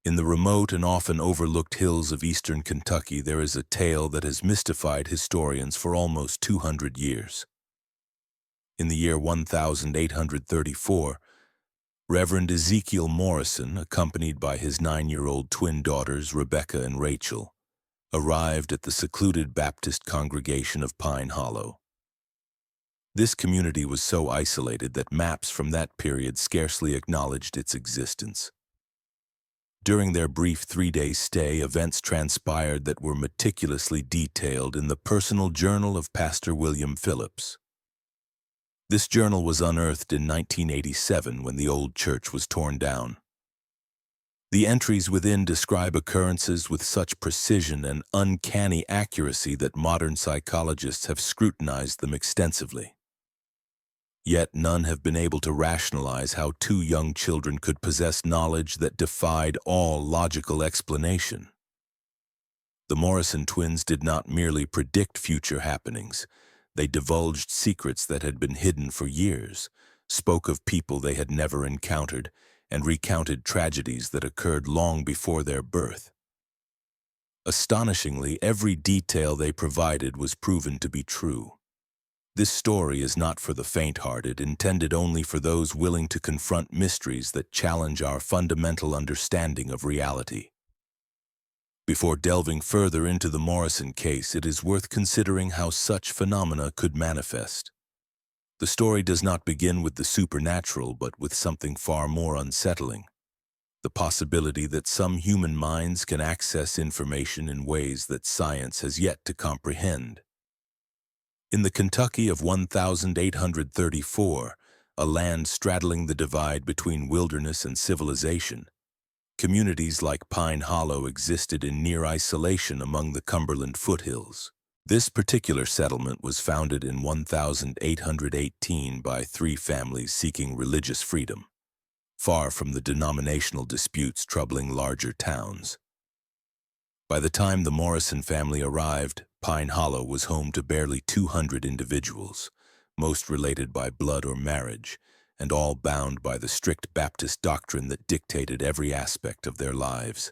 In the remote and often overlooked hills of eastern Kentucky, there is a tale that has mystified historians for almost 200 years. In the year 1834, Reverend Ezekiel Morrison, accompanied by his 9-year-old twin daughters Rebecca and Rachel, arrived at the secluded Baptist congregation of Pine Hollow. This community was so isolated that maps from that period scarcely acknowledged its existence. During their brief 3-day stay, events transpired that were meticulously detailed in the personal journal of Pastor William Phillips. This journal was unearthed in 1987 when the old church was torn down. The entries within describe occurrences with such precision and uncanny accuracy that modern psychologists have scrutinized them extensively. Yet none have been able to rationalize how 2 young children could possess knowledge that defied all logical explanation. The Morrison twins did not merely predict future happenings. They divulged secrets that had been hidden for years, spoke of people they had never encountered, and recounted tragedies that occurred long before their birth. Astonishingly, every detail they provided was proven to be true. This story is not for the faint-hearted, intended only for those willing to confront mysteries that challenge our fundamental understanding of reality. Before delving further into the Morrison case, it is worth considering how such phenomena could manifest. The story does not begin with the supernatural, but with something far more unsettling: the possibility that some human minds can access information in ways that science has yet to comprehend. In the Kentucky of 1834, a land straddling the divide between wilderness and civilization, communities like Pine Hollow existed in near isolation among the Cumberland foothills. This particular settlement was founded in 1818 by 3 families seeking religious freedom, far from the denominational disputes troubling larger towns. By the time the Morrison family arrived, Pine Hollow was home to barely 200 individuals, most related by blood or marriage, and all bound by the strict Baptist doctrine that dictated every aspect of their lives.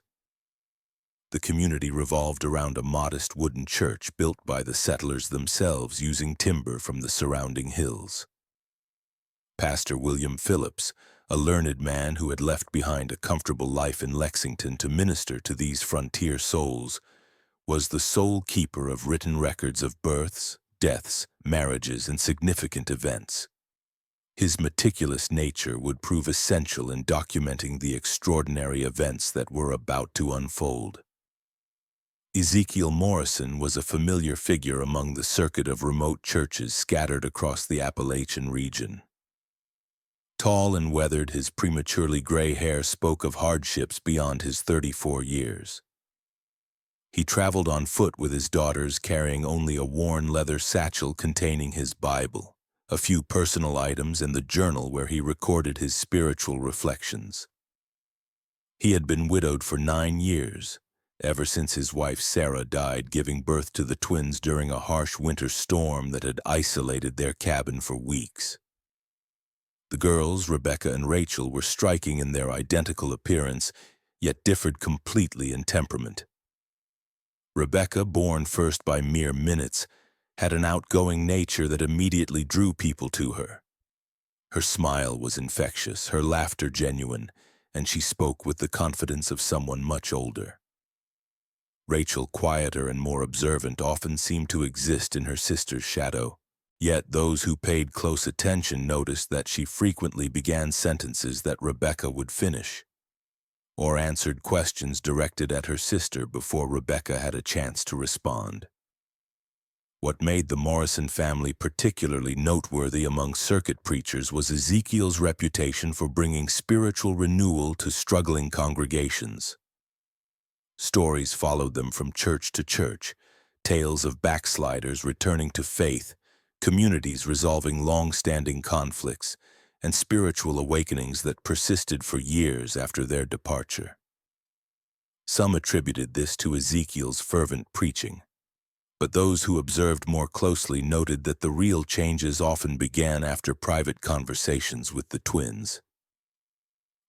The community revolved around a modest wooden church built by the settlers themselves using timber from the surrounding hills. Pastor William Phillips, a learned man who had left behind a comfortable life in Lexington to minister to these frontier souls, was the sole keeper of written records of births, deaths, marriages, and significant events. His meticulous nature would prove essential in documenting the extraordinary events that were about to unfold. Ezekiel Morrison was a familiar figure among the circuit of remote churches scattered across the Appalachian region. Tall and weathered, his prematurely gray hair spoke of hardships beyond his 34 years. He traveled on foot with his daughters, carrying only a worn leather satchel containing his Bible, a few personal items, and the journal where he recorded his spiritual reflections. He had been widowed for 9 years, ever since his wife Sarah died, giving birth to the twins during a harsh winter storm that had isolated their cabin for weeks. The girls, Rebecca and Rachel, were striking in their identical appearance, yet differed completely in temperament. Rebecca, born first by mere minutes, had an outgoing nature that immediately drew people to her. Her smile was infectious, her laughter genuine, and she spoke with the confidence of someone much older. Rachel, quieter and more observant, often seemed to exist in her sister's shadow. Yet those who paid close attention noticed that she frequently began sentences that Rebecca would finish, or answered questions directed at her sister before Rebecca had a chance to respond. What made the Morrison family particularly noteworthy among circuit preachers was Ezekiel's reputation for bringing spiritual renewal to struggling congregations. Stories followed them from church to church, tales of backsliders returning to faith, communities resolving long-standing conflicts, and spiritual awakenings that persisted for years after their departure. Some attributed this to Ezekiel's fervent preaching, but those who observed more closely noted that the real changes often began after private conversations with the twins.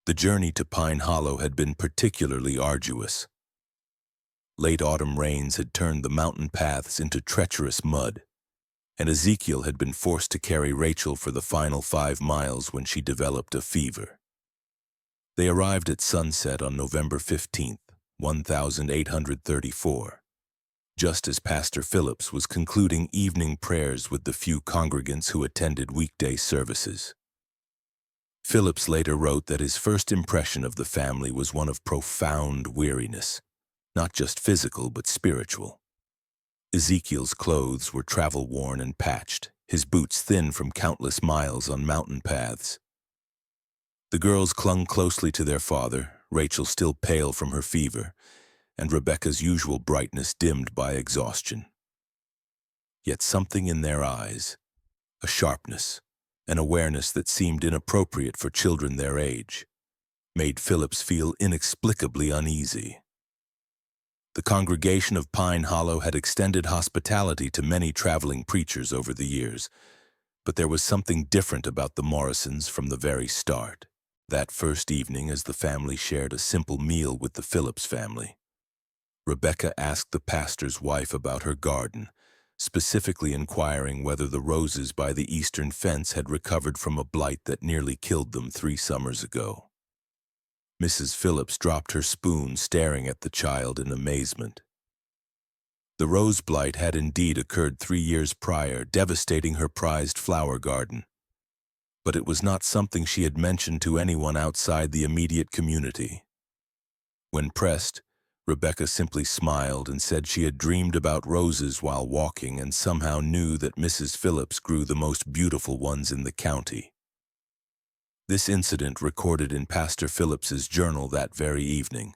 The journey to Pine Hollow had been particularly arduous. Late autumn rains had turned the mountain paths into treacherous mud, and Ezekiel had been forced to carry Rachel for the final 5 miles when she developed a fever. They arrived at sunset on November 15th, 1834, just as Pastor Phillips was concluding evening prayers with the few congregants who attended weekday services. Phillips later wrote that his first impression of the family was one of profound weariness, not just physical but spiritual. Ezekiel's clothes were travel-worn and patched, his boots thin from countless miles on mountain paths. The girls clung closely to their father, Rachel still pale from her fever, and Rebecca's usual brightness dimmed by exhaustion. Yet something in their eyes, a sharpness, an awareness that seemed inappropriate for children their age, made Phillips feel inexplicably uneasy. The congregation of Pine Hollow had extended hospitality to many traveling preachers over the years, but there was something different about the Morrisons from the very start. That first evening, as the family shared a simple meal with the Phillips family, Rebecca asked the pastor's wife about her garden, specifically inquiring whether the roses by the eastern fence had recovered from a blight that nearly killed them 3 summers ago. Mrs. Phillips dropped her spoon, staring at the child in amazement. The rose blight had indeed occurred 3 years prior, devastating her prized flower garden. But it was not something she had mentioned to anyone outside the immediate community. When pressed, Rebecca simply smiled and said she had dreamed about roses while walking and somehow knew that Mrs. Phillips grew the most beautiful ones in the county. This incident, recorded in Pastor Phillips's journal that very evening,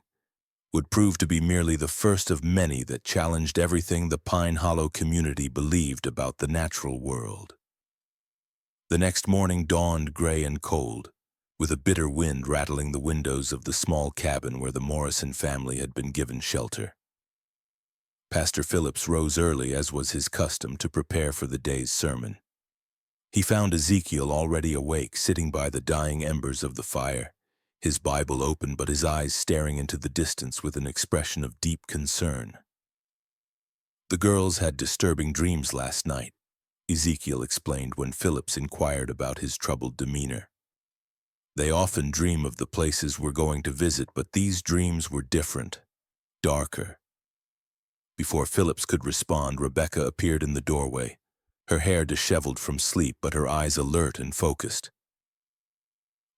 would prove to be merely the first of many that challenged everything the Pine Hollow community believed about the natural world. The next morning dawned gray and cold, with a bitter wind rattling the windows of the small cabin where the Morrison family had been given shelter. Pastor Phillips rose early, as was his custom, to prepare for the day's sermon. He found Ezekiel already awake, sitting by the dying embers of the fire, his Bible open but his eyes staring into the distance with an expression of deep concern. "The girls had disturbing dreams last night," Ezekiel explained when Phillips inquired about his troubled demeanor. "They often dream of the places we're going to visit, but these dreams were different, darker." Before Phillips could respond, Rebecca appeared in the doorway, her hair disheveled from sleep but her eyes alert and focused.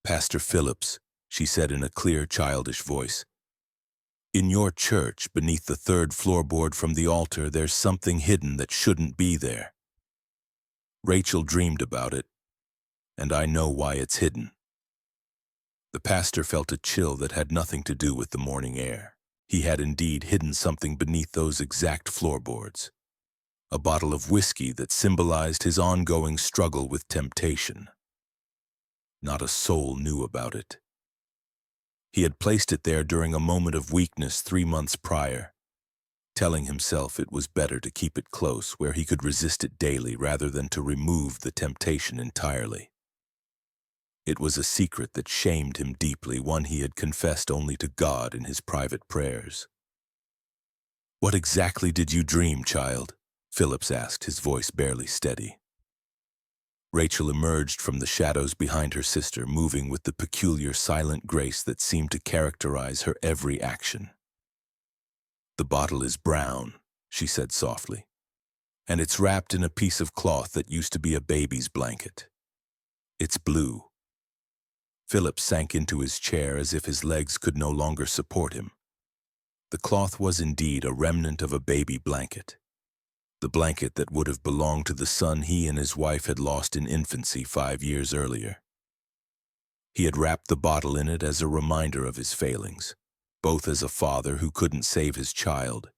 "Pastor Phillips," she said in a clear, childish voice, "in your church, beneath the 3rd floorboard from the altar, there's something hidden that shouldn't be there. Rachel dreamed about it, and I know why it's hidden." The pastor felt a chill that had nothing to do with the morning air. He had indeed hidden something beneath those exact floorboards. A bottle of whiskey that symbolized his ongoing struggle with temptation. Not a soul knew about it. He had placed it there during a moment of weakness 3 months prior, telling himself it was better to keep it close where he could resist it daily rather than to remove the temptation entirely. It was a secret that shamed him deeply, one he had confessed only to God in his private prayers. "What exactly did you dream, child?" Phillips asked, his voice barely steady. Rachel emerged from the shadows behind her sister, moving with the peculiar silent grace that seemed to characterize her every action. "The bottle is brown," she said softly, "and it's wrapped in a piece of cloth that used to be a baby's blanket. It's blue." Phillips sank into his chair as if his legs could no longer support him. The cloth was indeed a remnant of a baby blanket. The blanket that would have belonged to the son he and his wife had lost in infancy 5 years earlier. He had wrapped the bottle in it as a reminder of his failings, both as a father who couldn't save his child,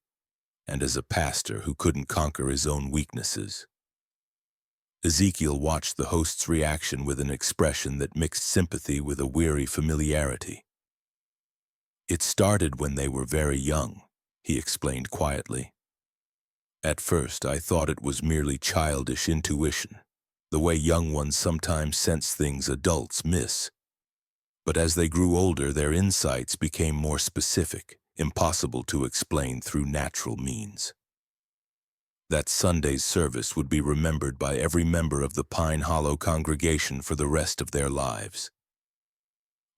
and as a pastor who couldn't conquer his own weaknesses. Ezekiel watched the host's reaction with an expression that mixed sympathy with a weary familiarity. "It started when they were very young," he explained quietly. "At first, I thought it was merely childish intuition, the way young ones sometimes sense things adults miss. But as they grew older, their insights became more specific, impossible to explain through natural means. That Sunday's service would be remembered by every member of the Pine Hollow congregation for the rest of their lives.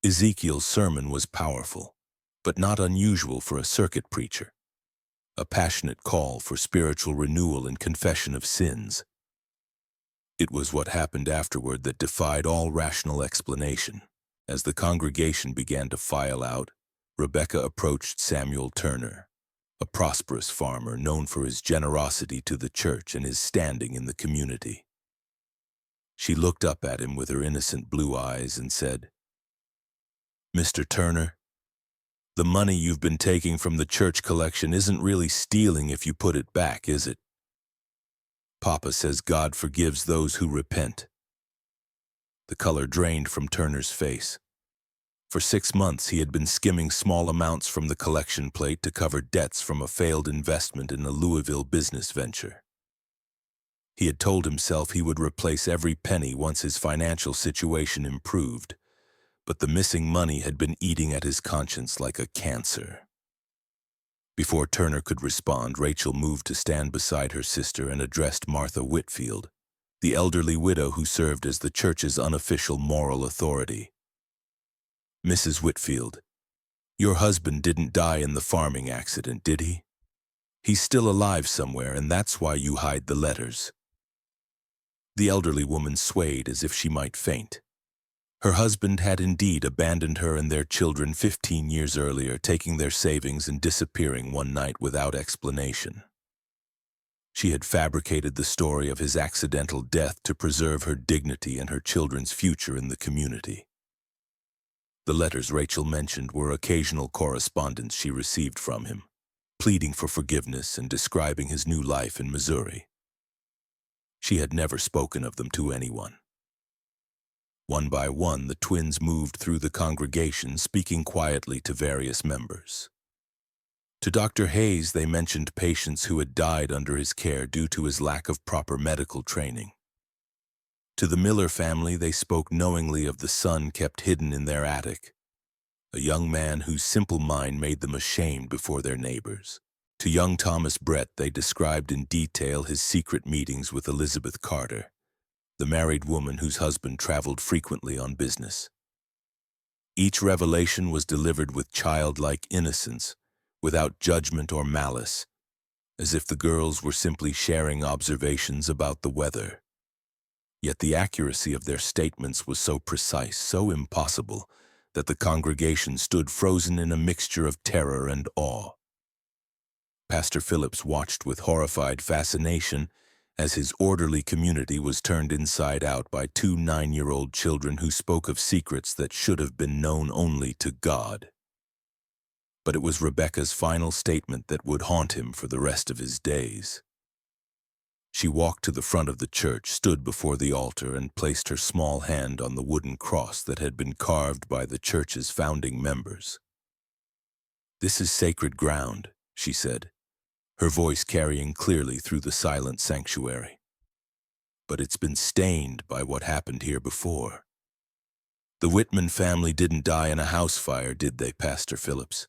Ezekiel's sermon was powerful, but not unusual for a circuit preacher. A passionate call for spiritual renewal and confession of sins. It was what happened afterward that defied all rational explanation. As the congregation began to file out, Rebecca approached Samuel Turner, a prosperous farmer known for his generosity to the church and his standing in the community. She looked up at him with her innocent blue eyes and said, "Mr. Turner, the money you've been taking from the church collection isn't really stealing if you put it back, is it? Papa says God forgives those who repent." The color drained from Turner's face. For 6 months, he had been skimming small amounts from the collection plate to cover debts from a failed investment in a Louisville business venture. He had told himself he would replace every penny once his financial situation improved, but the missing money had been eating at his conscience like a cancer. Before Turner could respond, Rachel moved to stand beside her sister and addressed Martha Whitfield, the elderly widow who served as the church's unofficial moral authority. "Mrs. Whitfield, your husband didn't die in the farming accident, did he? He's still alive somewhere, and that's why you hide the letters." The elderly woman swayed as if she might faint. Her husband had indeed abandoned her and their children 15 years earlier, taking their savings and disappearing one night without explanation. She had fabricated the story of his accidental death to preserve her dignity and her children's future in the community. The letters Rachel mentioned were occasional correspondence she received from him, pleading for forgiveness and describing his new life in Missouri. She had never spoken of them to anyone. One by one, the twins moved through the congregation, speaking quietly to various members. To Dr. Hayes, they mentioned patients who had died under his care due to his lack of proper medical training. To the Miller family, they spoke knowingly of the son kept hidden in their attic, a young man whose simple mind made them ashamed before their neighbors. To young Thomas Brett, they described in detail his secret meetings with Elizabeth Carter, the married woman whose husband traveled frequently on business. Each revelation was delivered with childlike innocence, without judgment or malice, as if the girls were simply sharing observations about the weather. Yet the accuracy of their statements was so precise, so impossible, that the congregation stood frozen in a mixture of terror and awe. Pastor Phillips watched with horrified fascination as his orderly community was turned inside out by 2 9-year-old children who spoke of secrets that should have been known only to God. But it was Rebecca's final statement that would haunt him for the rest of his days. She walked to the front of the church, stood before the altar, and placed her small hand on the wooden cross that had been carved by the church's founding members. "This is sacred ground," she said, her voice carrying clearly through the silent sanctuary. "But it's been stained by what happened here before. The Whitman family didn't die in a house fire, did they, Pastor Phillips?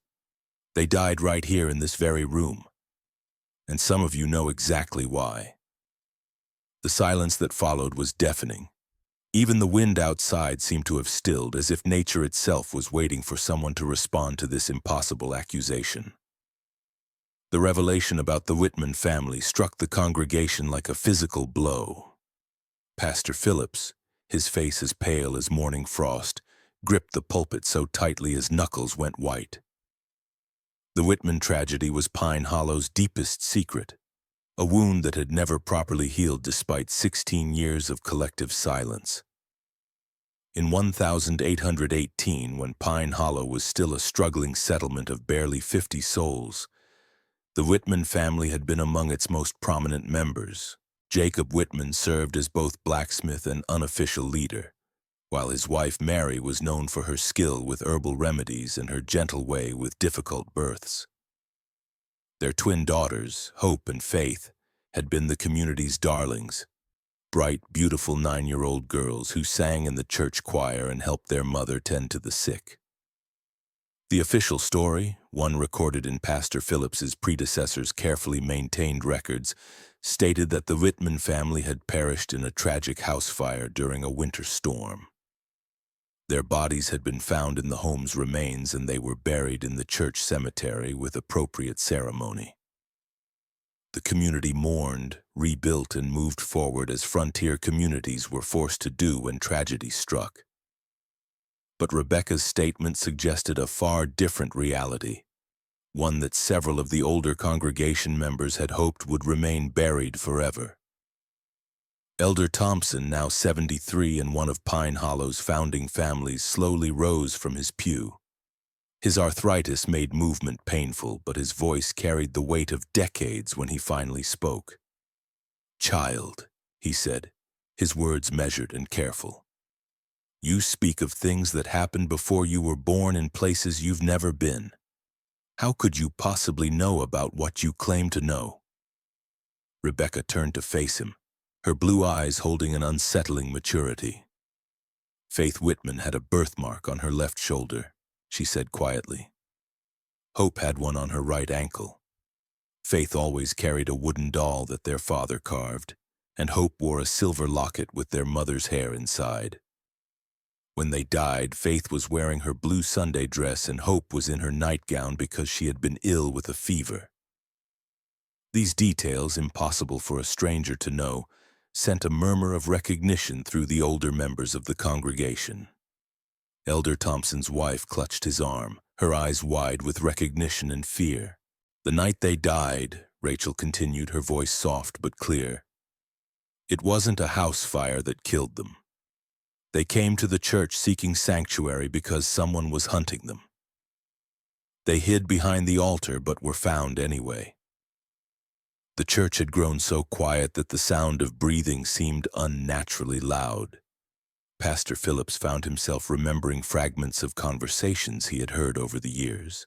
They died right here in this very room. And some of you know exactly why." The silence that followed was deafening. Even the wind outside seemed to have stilled, as if nature itself was waiting for someone to respond to this impossible accusation. The revelation about the Whitman family struck the congregation like a physical blow. Pastor Phillips, his face as pale as morning frost, gripped the pulpit so tightly his knuckles went white. The Whitman tragedy was Pine Hollow's deepest secret, a wound that had never properly healed despite 16 years of collective silence. In 1818, when Pine Hollow was still a struggling settlement of barely 50 souls, the Whitman family had been among its most prominent members. Jacob Whitman served as both blacksmith and unofficial leader, while his wife Mary was known for her skill with herbal remedies and her gentle way with difficult births. Their twin daughters, Hope and Faith, had been the community's darlings, bright, beautiful 9-year-old girls who sang in the church choir and helped their mother tend to the sick. The official story, one recorded in Pastor Phillips's predecessor's carefully maintained records, stated that the Whitman family had perished in a tragic house fire during a winter storm. Their bodies had been found in the home's remains and they were buried in the church cemetery with appropriate ceremony. The community mourned, rebuilt, and moved forward as frontier communities were forced to do when tragedy struck. But Rebecca's statement suggested a far different reality, one that several of the older congregation members had hoped would remain buried forever. Elder Thompson, now 73 and one of Pine Hollow's founding families, slowly rose from his pew. His arthritis made movement painful, but his voice carried the weight of decades when he finally spoke. "Child," he said, his words measured and careful. "You speak of things that happened before you were born in places you've never been. How could you possibly know about what you claim to know?" Rebecca turned to face him, her blue eyes holding an unsettling maturity. "Faith Whitman had a birthmark on her left shoulder," she said quietly. "Hope had one on her right ankle. Faith always carried a wooden doll that their father carved, and Hope wore a silver locket with their mother's hair inside. When they died, Faith was wearing her blue Sunday dress and Hope was in her nightgown because she had been ill with a fever." These details, impossible for a stranger to know, sent a murmur of recognition through the older members of the congregation. Elder Thompson's wife clutched his arm, her eyes wide with recognition and fear. "The night they died," Rachel continued, her voice soft but clear, "it wasn't a house fire that killed them. They came to the church seeking sanctuary because someone was hunting them. They hid behind the altar but were found anyway." The church had grown so quiet that the sound of breathing seemed unnaturally loud. Pastor Phillips found himself remembering fragments of conversations he had heard over the years.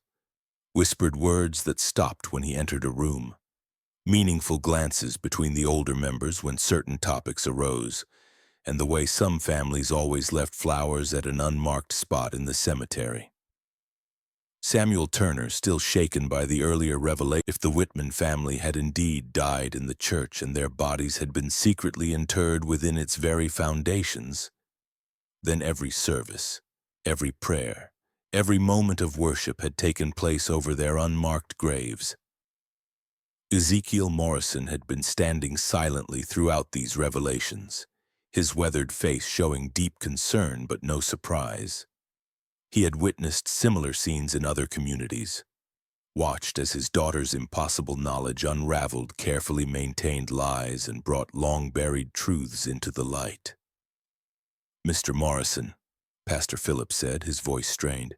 Whispered words that stopped when he entered a room. Meaningful glances between the older members when certain topics arose, and the way some families always left flowers at an unmarked spot in the cemetery. Samuel Turner, still shaken by the earlier revelation, if the Whitman family had indeed died in the church and their bodies had been secretly interred within its very foundations, then every service, every prayer, every moment of worship had taken place over their unmarked graves. Ezekiel Morrison had been standing silently throughout these revelations, his weathered face showing deep concern but no surprise. He had witnessed similar scenes in other communities, watched as his daughter's impossible knowledge unraveled carefully maintained lies and brought long-buried truths into the light. "Mr. Morrison," Pastor Phillips said, his voice strained,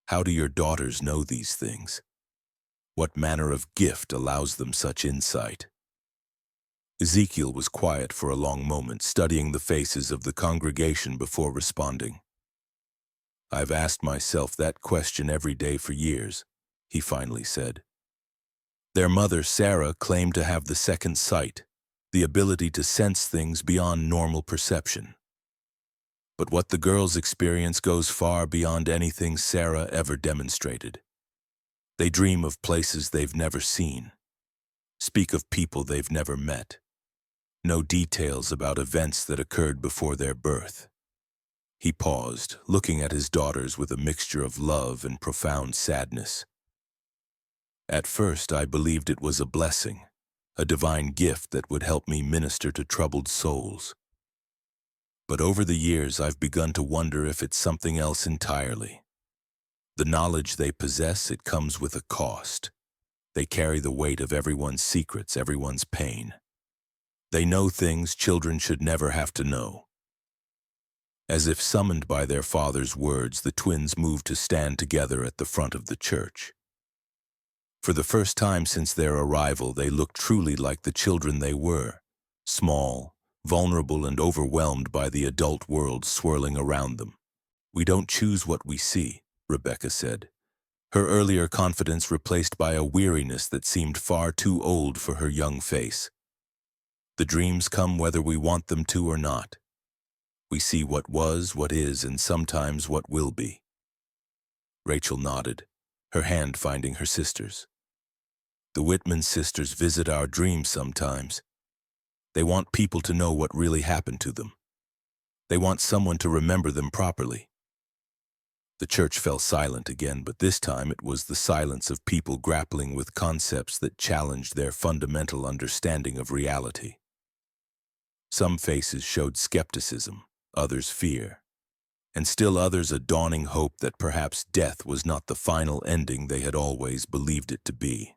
"how do your daughters know these things? What manner of gift allows them such insight?" Ezekiel was quiet for a long moment, studying the faces of the congregation before responding. "I've asked myself that question every day for years," he finally said. "Their mother, Sarah, claimed to have the second sight, the ability to sense things beyond normal perception. But what the girls experience goes far beyond anything Sarah ever demonstrated. They dream of places they've never seen, speak of people they've never met, know details about events that occurred before their birth." He paused, looking at his daughters with a mixture of love and profound sadness. "At first, I believed it was a blessing, a divine gift that would help me minister to troubled souls. But over the years, I've begun to wonder if it's something else entirely. The knowledge they possess, it comes with a cost. They carry the weight of everyone's secrets, everyone's pain. They know things children should never have to know." As if summoned by their father's words, the twins moved to stand together at the front of the church. For the first time since their arrival, they looked truly like the children they were, small, vulnerable, and overwhelmed by the adult world swirling around them. "We don't choose what we see," Rebecca said, her earlier confidence replaced by a weariness that seemed far too old for her young face. The dreams come whether we want them to or not. We see what was, what is, and sometimes what will be. Rachel nodded, her hand finding her sister's. The Whitman sisters visit our dreams sometimes. They want people to know what really happened to them. They want someone to remember them properly. The church fell silent again, but this time it was the silence of people grappling with concepts that challenged their fundamental understanding of reality. Some faces showed skepticism, others fear, and still others a dawning hope that perhaps death was not the final ending they had always believed it to be.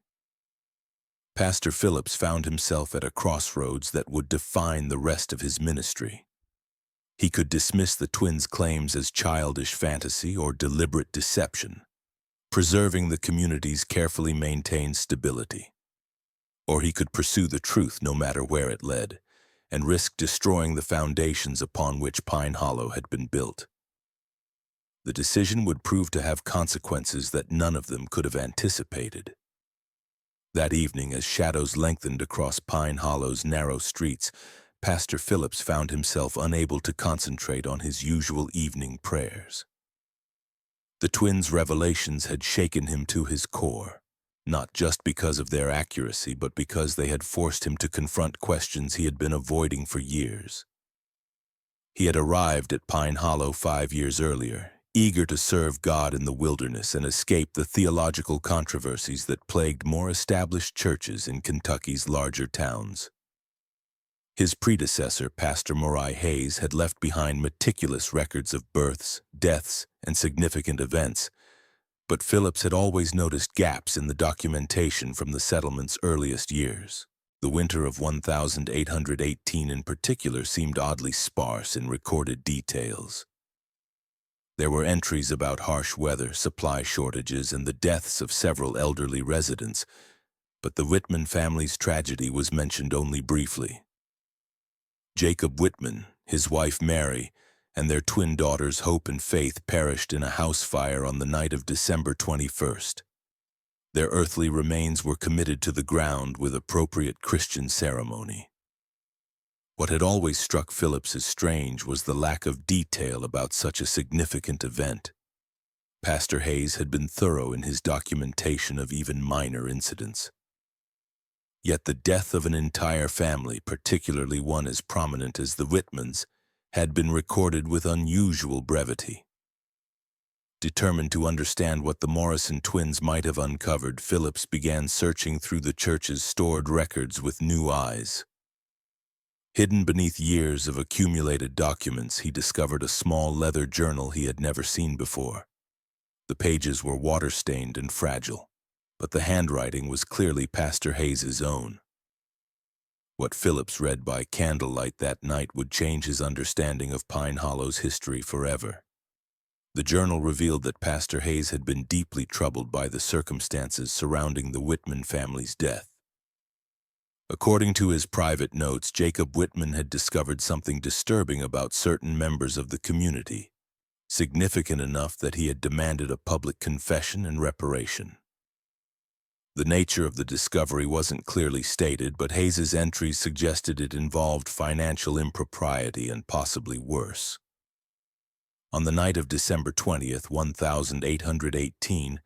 Pastor Phillips found himself at a crossroads that would define the rest of his ministry. He could dismiss the twins' claims as childish fantasy or deliberate deception, preserving the community's carefully maintained stability. Or he could pursue the truth no matter where it led, and risk destroying the foundations upon which Pine Hollow had been built. The decision would prove to have consequences that none of them could have anticipated. That evening, as shadows lengthened across Pine Hollow's narrow streets, Pastor Phillips found himself unable to concentrate on his usual evening prayers. The twins' revelations had shaken him to his core, not just because of their accuracy, but because they had forced him to confront questions he had been avoiding for years. He had arrived at Pine Hollow 5 years earlier, eager to serve God in the wilderness and escape the theological controversies that plagued more established churches in Kentucky's larger towns. His predecessor, Pastor Moriah Hayes, had left behind meticulous records of births, deaths, and significant events, but Phillips had always noticed gaps in the documentation from the settlement's earliest years. The winter of 1818 in particular seemed oddly sparse in recorded details. There were entries about harsh weather, supply shortages, and the deaths of several elderly residents, but the Whitman family's tragedy was mentioned only briefly. Jacob Whitman, his wife Mary, and their twin daughters Hope and Faith perished in a house fire on the night of December 21st. Their earthly remains were committed to the ground with appropriate Christian ceremony. What had always struck Phillips as strange was the lack of detail about such a significant event. Pastor Hayes had been thorough in his documentation of even minor incidents. Yet the death of an entire family, particularly one as prominent as the Whitmans, had been recorded with unusual brevity. Determined to understand what the Morrison twins might have uncovered, Phillips began searching through the church's stored records with new eyes. Hidden beneath years of accumulated documents, he discovered a small leather journal he had never seen before. The pages were water-stained and fragile, but the handwriting was clearly Pastor Hayes's own. What Phillips read by candlelight that night would change his understanding of Pine Hollow's history forever. The journal revealed that Pastor Hayes had been deeply troubled by the circumstances surrounding the Whitman family's death. According to his private notes, Jacob Whitman had discovered something disturbing about certain members of the community, significant enough that he had demanded a public confession and reparation. The nature of the discovery wasn't clearly stated, but Hayes's entries suggested it involved financial impropriety and possibly worse. On the night of December 20th, 1818,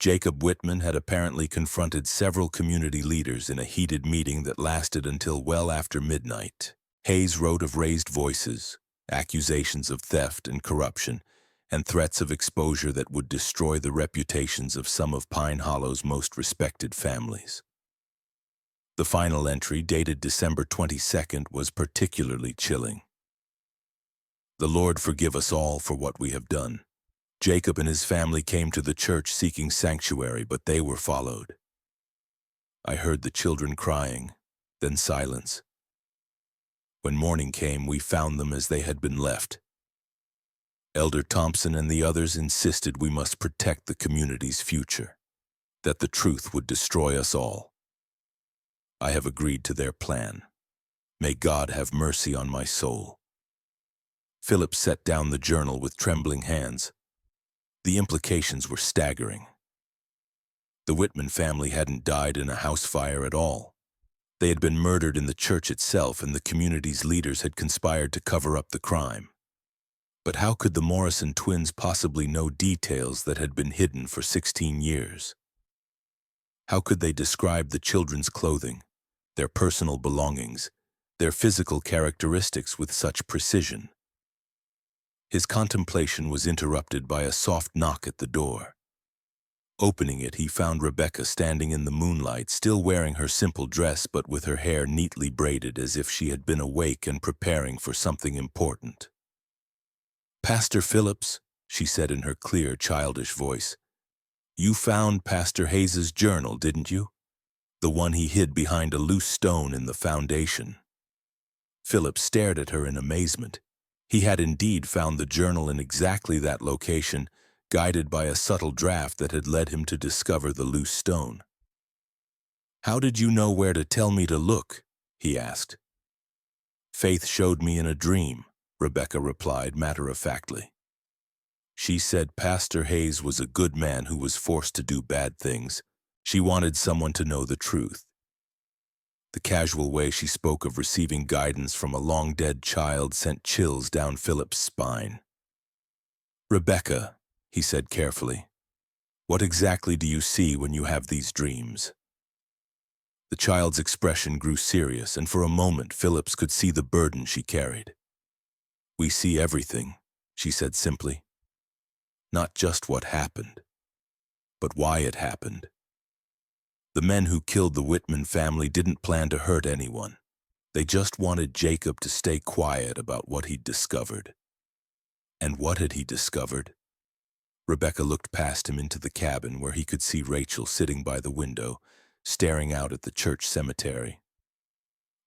Jacob Whitman had apparently confronted several community leaders in a heated meeting that lasted until well after midnight. Hayes wrote of raised voices, accusations of theft and corruption, and threats of exposure that would destroy the reputations of some of Pine Hollow's most respected families. The final entry, dated December 22nd, was particularly chilling. The Lord forgive us all for what we have done. Jacob and his family came to the church seeking sanctuary, but they were followed. I heard the children crying, then silence. When morning came, we found them as they had been left. Elder Thompson and the others insisted we must protect the community's future, that the truth would destroy us all. I have agreed to their plan. May God have mercy on my soul. Philip set down the journal with trembling hands. The implications were staggering. The Whitman family hadn't died in a house fire at all. They had been murdered in the church itself, and the community's leaders had conspired to cover up the crime. But how could the Morrison twins possibly know details that had been hidden for 16 years? How could they describe the children's clothing, their personal belongings, their physical characteristics with such precision? His contemplation was interrupted by a soft knock at the door. Opening it, he found Rebecca standing in the moonlight, still wearing her simple dress but with her hair neatly braided as if she had been awake and preparing for something important. "Pastor Phillips," she said in her clear, childish voice, "you found Pastor Hayes's journal, didn't you? The one he hid behind a loose stone in the foundation." Phillips stared at her in amazement. He had indeed found the journal in exactly that location, guided by a subtle draft that had led him to discover the loose stone. "How did you know where to tell me to look?" he asked. "Faith showed me in a dream," Rebecca replied matter-of-factly. "She said Pastor Hayes was a good man who was forced to do bad things. She wanted someone to know the truth." The casual way she spoke of receiving guidance from a long-dead child sent chills down Philip's spine. "Rebecca," he said carefully, "what exactly do you see when you have these dreams?" The child's expression grew serious, and for a moment Phillips could see the burden she carried. "We see everything," she said simply. "Not just what happened, but why it happened. The men who killed the Whitman family didn't plan to hurt anyone. They just wanted Jacob to stay quiet about what he'd discovered." "And what had he discovered?" Rebecca looked past him into the cabin where he could see Rachel sitting by the window, staring out at the church cemetery.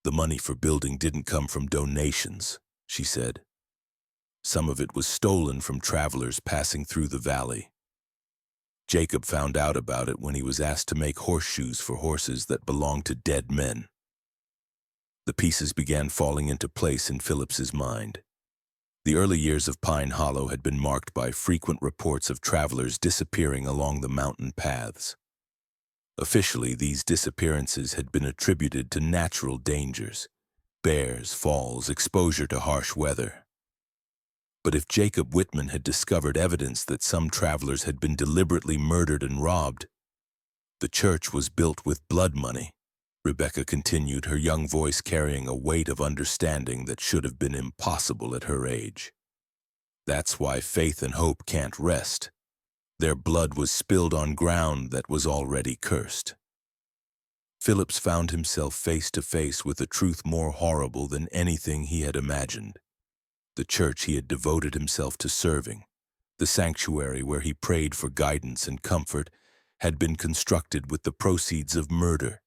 "The money for building didn't come from donations," she said. "Some of it was stolen from travelers passing through the valley. Jacob found out about it when he was asked to make horseshoes for horses that belonged to dead men." The pieces began falling into place in Phillips's mind. The early years of Pine Hollow had been marked by frequent reports of travelers disappearing along the mountain paths. Officially, these disappearances had been attributed to natural dangers: bears, falls, exposure to harsh weather. But if Jacob Whitman had discovered evidence that some travelers had been deliberately murdered and robbed, the church was built with blood money, Rebecca continued, her young voice carrying a weight of understanding that should have been impossible at her age. "That's why faith and hope can't rest. Their blood was spilled on ground that was already cursed." Phillips found himself face to face with a truth more horrible than anything he had imagined. The church he had devoted himself to serving, the sanctuary where he prayed for guidance and comfort, had been constructed with the proceeds of murder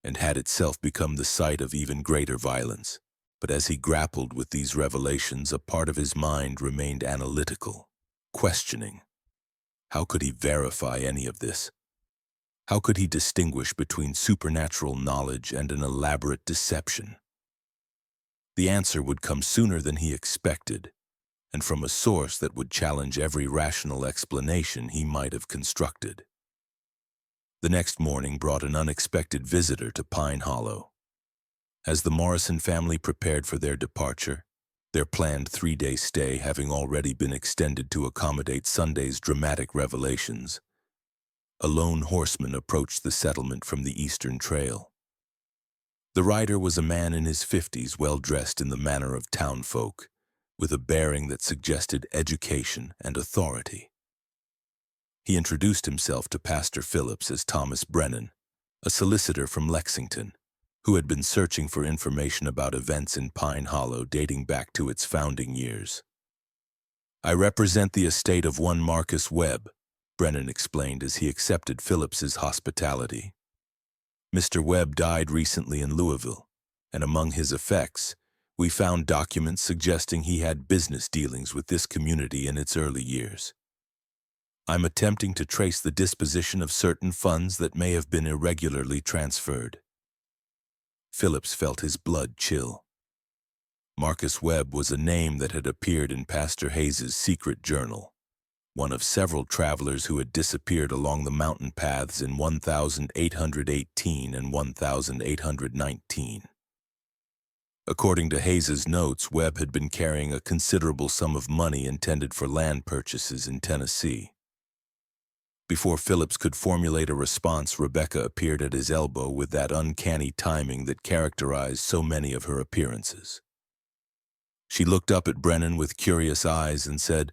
and had itself become the site of even greater violence. But as he grappled with these revelations, a part of his mind remained analytical, questioning. How could he verify any of this? How could he distinguish between supernatural knowledge and an elaborate deception? The answer would come sooner than he expected, and from a source that would challenge every rational explanation he might have constructed. The next morning brought an unexpected visitor to Pine Hollow. As the Morrison family prepared for their departure, their planned 3-day stay having already been extended to accommodate Sunday's dramatic revelations, a lone horseman approached the settlement from the Eastern Trail. The rider was a man in his 50s, well-dressed in the manner of townfolk, with a bearing that suggested education and authority. He introduced himself to Pastor Phillips as Thomas Brennan, a solicitor from Lexington, who had been searching for information about events in Pine Hollow dating back to its founding years. "I represent the estate of one Marcus Webb," Brennan explained as he accepted Phillips's hospitality. "Mr. Webb died recently in Louisville, and among his effects, we found documents suggesting he had business dealings with this community in its early years. I'm attempting to trace the disposition of certain funds that may have been irregularly transferred." Phillips felt his blood chill. Marcus Webb was a name that had appeared in Pastor Hayes's secret journal, one of several travelers who had disappeared along the mountain paths in 1818 and 1819. According to Hayes's notes, Webb had been carrying a considerable sum of money intended for land purchases in Tennessee. Before Phillips could formulate a response, Rebecca appeared at his elbow with that uncanny timing that characterized so many of her appearances. She looked up at Brennan with curious eyes and said,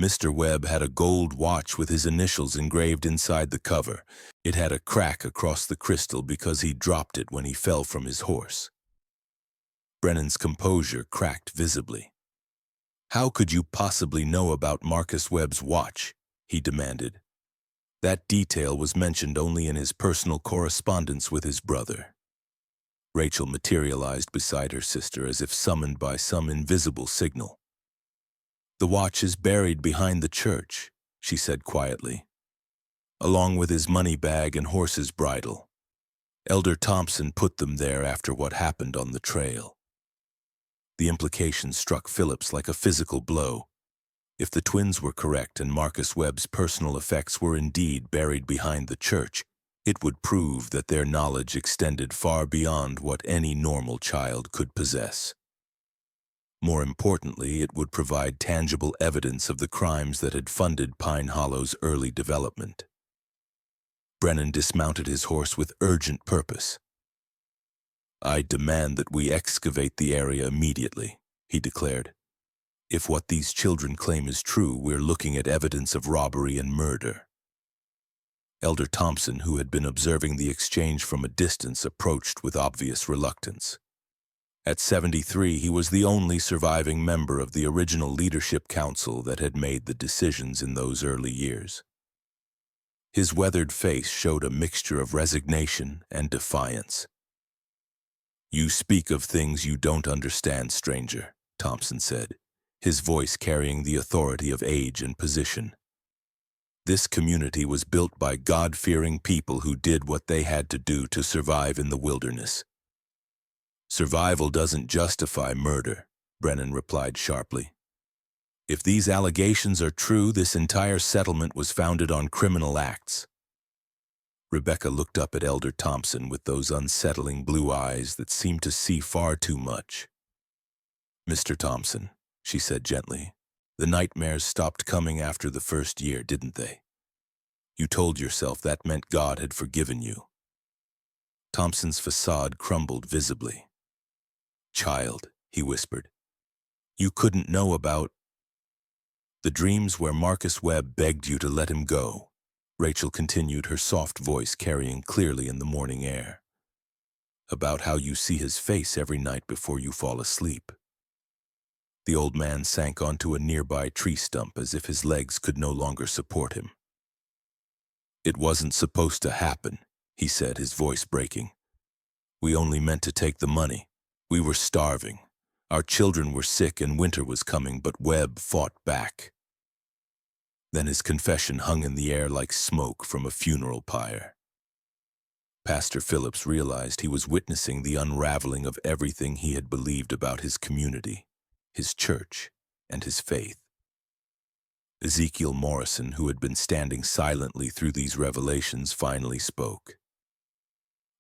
"Mr. Webb had a gold watch with his initials engraved inside the cover. It had a crack across the crystal because he dropped it when he fell from his horse." Brennan's composure cracked visibly. "How could you possibly know about Marcus Webb's watch?" he demanded. "That detail was mentioned only in his personal correspondence with his brother." Rachel materialized beside her sister as if summoned by some invisible signal. "The watch is buried behind the church," she said quietly, "along with his money bag and horse's bridle. Elder Thompson put them there after what happened on the trail." The implication struck Phillips like a physical blow. If the twins were correct and Marcus Webb's personal effects were indeed buried behind the church, it would prove that their knowledge extended far beyond what any normal child could possess. More importantly, it would provide tangible evidence of the crimes that had funded Pine Hollow's early development. Brennan dismounted his horse with urgent purpose. "I demand that we excavate the area immediately," he declared. "If what these children claim is true, we're looking at evidence of robbery and murder." Elder Thompson, who had been observing the exchange from a distance, approached with obvious reluctance. At 73, he was the only surviving member of the original leadership council that had made the decisions in those early years. His weathered face showed a mixture of resignation and defiance. "You speak of things you don't understand, stranger," Thompson said, his voice carrying the authority of age and position. "This community was built by God-fearing people who did what they had to do to survive in the wilderness." "Survival doesn't justify murder," Brennan replied sharply. "If these allegations are true, this entire settlement was founded on criminal acts." Rebecca looked up at Elder Thompson with those unsettling blue eyes that seemed to see far too much. "Mr. Thompson," she said gently, "the nightmares stopped coming after the first year, didn't they? You told yourself that meant God had forgiven you." Thompson's facade crumbled visibly. "Child," he whispered, "you couldn't know about the dreams where Marcus Webb begged you to let him go," Rachel continued, her soft voice carrying clearly in the morning air. "About how you see his face every night before you fall asleep." The old man sank onto a nearby tree stump as if his legs could no longer support him. "It wasn't supposed to happen," he said, his voice breaking. "We only meant to take the money. We were starving. Our children were sick and winter was coming, but Webb fought back." Then his confession hung in the air like smoke from a funeral pyre. Pastor Phillips realized he was witnessing the unraveling of everything he had believed about his community, his church, and his faith. Ezekiel Morrison, who had been standing silently through these revelations, finally spoke.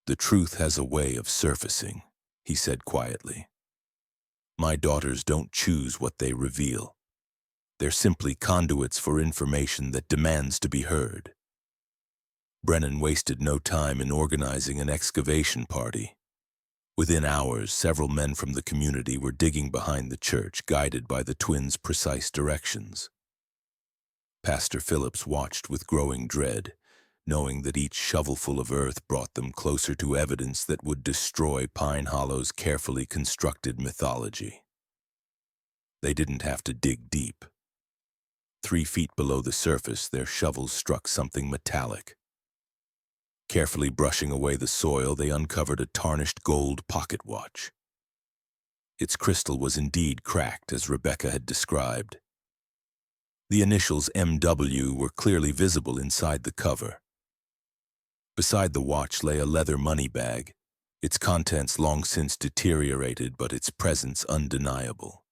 "The truth has a way of surfacing," he said quietly. "My daughters don't choose what they reveal. They're simply conduits for information that demands to be heard." Brennan wasted no time in organizing an excavation party. Within hours, several men from the community were digging behind the church, guided by the twins' precise directions. Pastor Phillips watched with growing dread, knowing that each shovelful of earth brought them closer to evidence that would destroy Pine Hollow's carefully constructed mythology. They didn't have to dig deep. 3 feet below the surface, their shovels struck something metallic. Carefully brushing away the soil, they uncovered a tarnished gold pocket watch. Its crystal was indeed cracked, as Rebecca had described. The initials MW were clearly visible inside the cover. Beside the watch lay a leather money bag, its contents long since deteriorated, but its presence undeniable.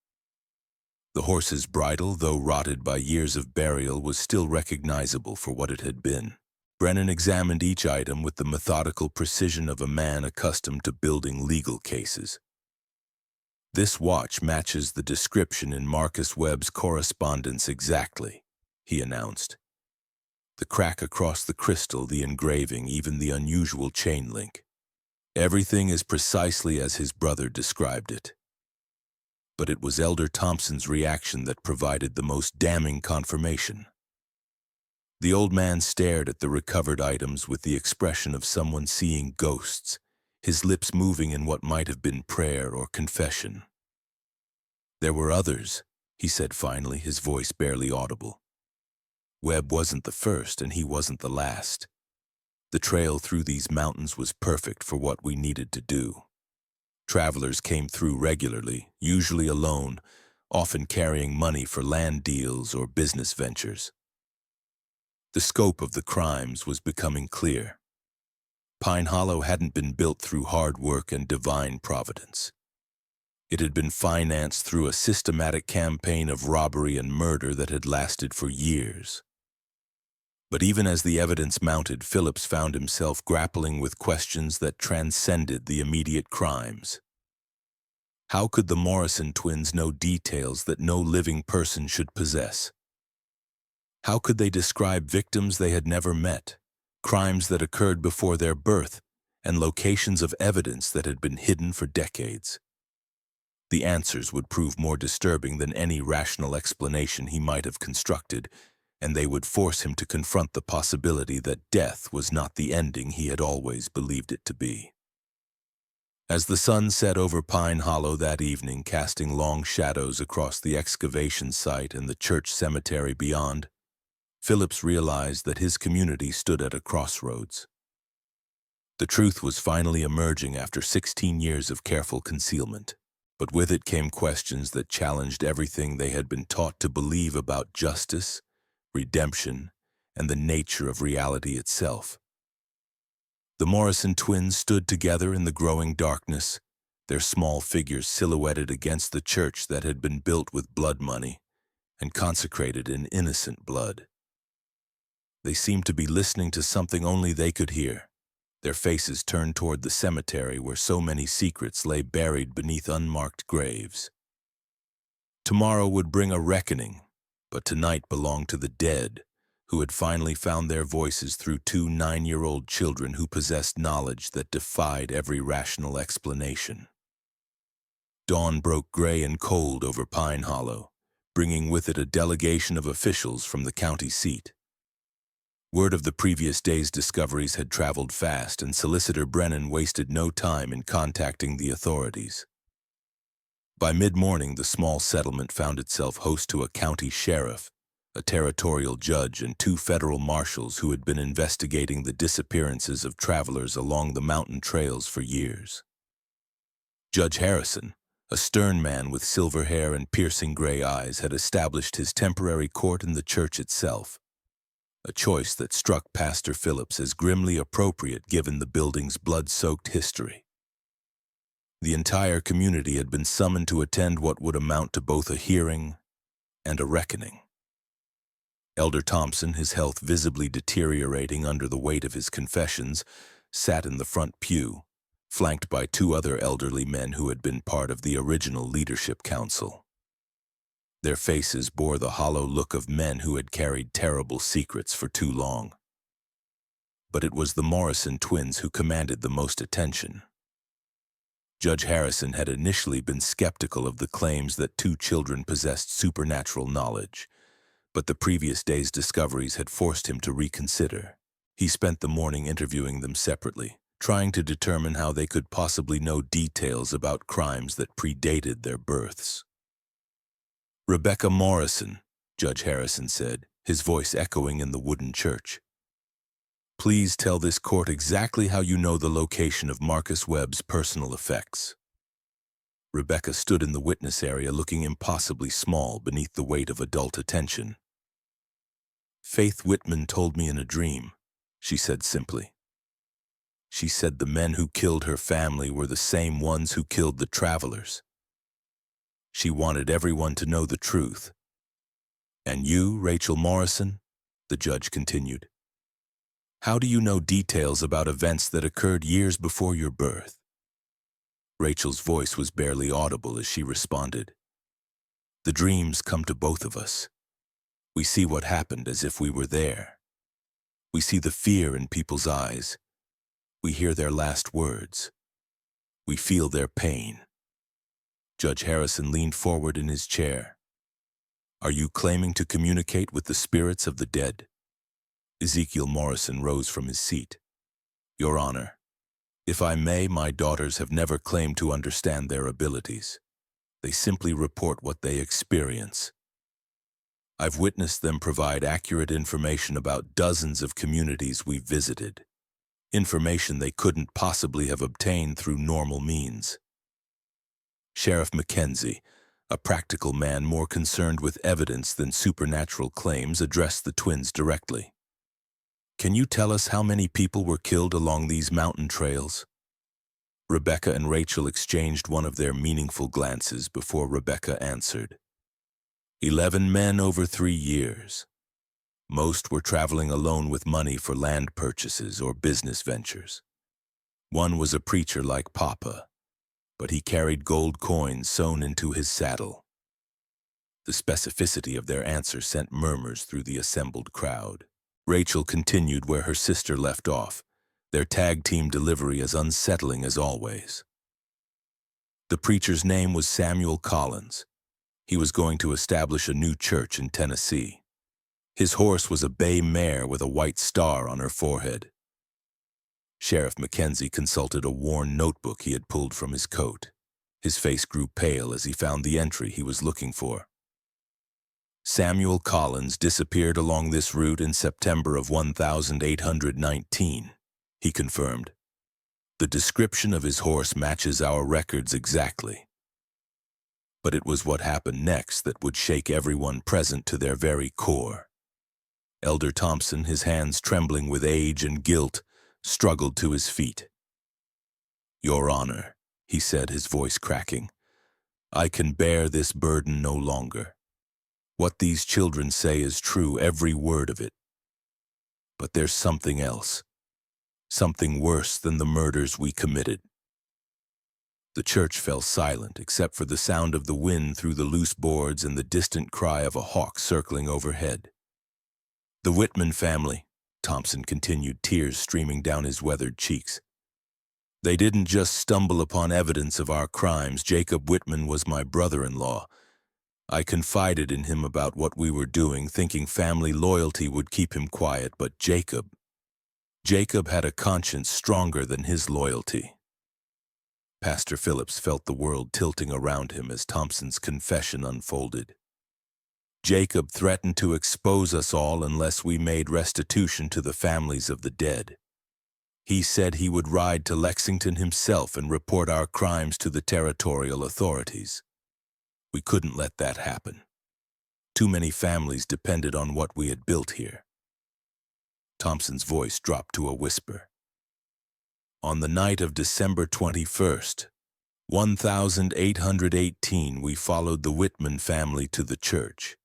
The horse's bridle, though rotted by years of burial, was still recognizable for what it had been. Brennan examined each item with the methodical precision of a man accustomed to building legal cases. "This watch matches the description in Marcus Webb's correspondence exactly," he announced. "The crack across the crystal, the engraving, even the unusual chain link. Everything is precisely as his brother described it." But it was Elder Thompson's reaction that provided the most damning confirmation. The old man stared at the recovered items with the expression of someone seeing ghosts, his lips moving in what might have been prayer or confession. "There were others," he said finally, his voice barely audible. "Webb wasn't the first, and he wasn't the last. The trail through these mountains was perfect for what we needed to do. Travelers came through regularly, usually alone, often carrying money for land deals or business ventures. The scope of the crimes was becoming clear. Pine Hollow hadn't been built through hard work and divine providence. It had been financed through a systematic campaign of robbery and murder that had lasted for years. But even as the evidence mounted, Phillips found himself grappling with questions that transcended the immediate crimes. How could the Morrison twins know details that no living person should possess? How could they describe victims they had never met, crimes that occurred before their birth, and locations of evidence that had been hidden for decades? The answers would prove more disturbing than any rational explanation he might have constructed, and they would force him to confront the possibility that death was not the ending he had always believed it to be. As the sun set over Pine Hollow that evening, casting long shadows across the excavation site and the church cemetery beyond, Phillips realized that his community stood at a crossroads. The truth was finally emerging after 16 years of careful concealment, but with it came questions that challenged everything they had been taught to believe about justice, redemption, and the nature of reality itself. The Morrison twins stood together in the growing darkness, their small figures silhouetted against the church that had been built with blood money and consecrated in innocent blood. They seemed to be listening to something only they could hear, their faces turned toward the cemetery where so many secrets lay buried beneath unmarked graves. Tomorrow would bring a reckoning, but tonight belonged to the dead, who had finally found their voices through two 9-year-old children who possessed knowledge that defied every rational explanation. Dawn broke gray and cold over Pine Hollow, bringing with it a delegation of officials from the county seat. Word of the previous day's discoveries had traveled fast, and Solicitor Brennan wasted no time in contacting the authorities. By mid-morning, the small settlement found itself host to a county sheriff, a territorial judge, and 2 federal marshals who had been investigating the disappearances of travelers along the mountain trails for years. Judge Harrison, a stern man with silver hair and piercing gray eyes, had established his temporary court in the church itself, a choice that struck Pastor Phillips as grimly appropriate given the building's blood-soaked history. The entire community had been summoned to attend what would amount to both a hearing and a reckoning. Elder Thompson, his health visibly deteriorating under the weight of his confessions, sat in the front pew, flanked by 2 other elderly men who had been part of the original leadership council. Their faces bore the hollow look of men who had carried terrible secrets for too long. But it was the Morrison twins who commanded the most attention. Judge Harrison had initially been skeptical of the claims that 2 children possessed supernatural knowledge, but the previous day's discoveries had forced him to reconsider. He spent the morning interviewing them separately, trying to determine how they could possibly know details about crimes that predated their births. "Rebecca Morrison," Judge Harrison said, his voice echoing in the wooden church. "Please tell this court exactly how you know the location of Marcus Webb's personal effects." Rebecca stood in the witness area looking impossibly small beneath the weight of adult attention. "Faith Whitman told me in a dream," she said simply. "She said the men who killed her family were the same ones who killed the travelers." She wanted everyone to know the truth. And you, Rachel Morrison? The judge continued. How do you know details about events that occurred years before your birth? Rachel's voice was barely audible as she responded. The dreams come to both of us. We see what happened as if we were there. We see the fear in people's eyes. We hear their last words. We feel their pain. Judge Harrison leaned forward in his chair. Are you claiming to communicate with the spirits of the dead? Ezekiel Morrison rose from his seat. Your Honor, if I may, my daughters have never claimed to understand their abilities. They simply report what they experience. I've witnessed them provide accurate information about dozens of communities we've visited. Information they couldn't possibly have obtained through normal means. Sheriff Mackenzie, a practical man more concerned with evidence than supernatural claims, addressed the twins directly. Can you tell us how many people were killed along these mountain trails? Rebecca and Rachel exchanged one of their meaningful glances before Rebecca answered. 11 men over 3 years. Most were traveling alone with money for land purchases or business ventures. One was a preacher like Papa, but he carried gold coins sewn into his saddle. The specificity of their answer sent murmurs through the assembled crowd. Rachel continued where her sister left off, their tag-team delivery as unsettling as always. The preacher's name was Samuel Collins. He was going to establish a new church in Tennessee. His horse was a bay mare with a white star on her forehead. Sheriff Mackenzie consulted a worn notebook he had pulled from his coat. His face grew pale as he found the entry he was looking for. Samuel Collins disappeared along this route in September of 1819, he confirmed. The description of his horse matches our records exactly. But it was what happened next that would shake everyone present to their very core. Elder Thompson, his hands trembling with age and guilt, struggled to his feet. Your Honor, he said, his voice cracking, I can bear this burden no longer. What these children say is true, every word of it. But there's something else. Something worse than the murders we committed. The church fell silent except for the sound of the wind through the loose boards and the distant cry of a hawk circling overhead. The Whitman family, Thompson continued, tears streaming down his weathered cheeks. They didn't just stumble upon evidence of our crimes. Jacob Whitman was my brother-in-law. I confided in him about what we were doing, thinking family loyalty would keep him quiet, but Jacob had a conscience stronger than his loyalty. Pastor Phillips felt the world tilting around him as Thompson's confession unfolded. Jacob threatened to expose us all unless we made restitution to the families of the dead. He said he would ride to Lexington himself and report our crimes to the territorial authorities. We couldn't let that happen. Too many families depended on what we had built here. Thompson's voice dropped to a whisper. On the night of December 21st, 1818, we followed the Whitman family to the church.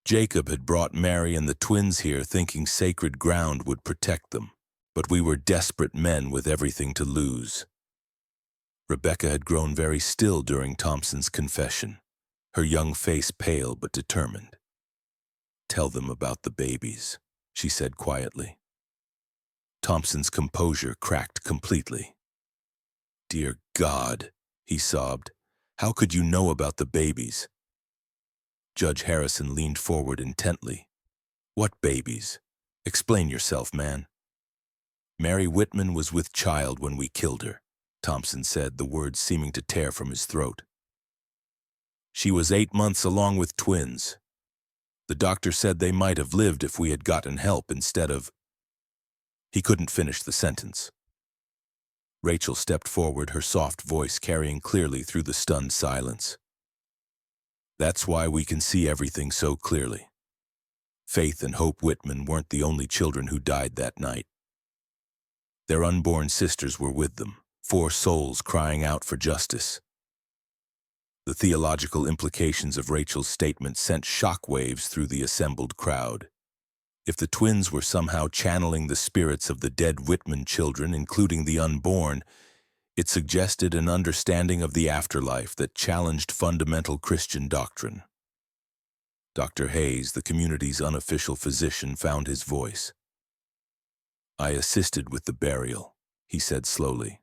Jacob had brought Mary and the twins here thinking sacred ground would protect them, but we were desperate men with everything to lose. Rebecca had grown very still during Thompson's confession, her young face pale but determined. Tell them about the babies, she said quietly. Thompson's composure cracked completely. Dear God, he sobbed, how could you know about the babies? Judge Harrison leaned forward intently. What babies? Explain yourself, man. Mary Whitman was with child when we killed her, Thompson said, the words seeming to tear from his throat. She was 8 months along with twins. The doctor said they might have lived if we had gotten help instead of... He couldn't finish the sentence. Rachel stepped forward, her soft voice carrying clearly through the stunned silence. That's why we can see everything so clearly. Faith and Hope Whitman weren't the only children who died that night. Their unborn sisters were with them, 4 souls crying out for justice. The theological implications of Rachel's statement sent shockwaves through the assembled crowd. If the twins were somehow channeling the spirits of the dead Whitman children, including the unborn, it suggested an understanding of the afterlife that challenged fundamental Christian doctrine. Dr. Hayes, the community's unofficial physician, found his voice. "I assisted with the burial," he said slowly.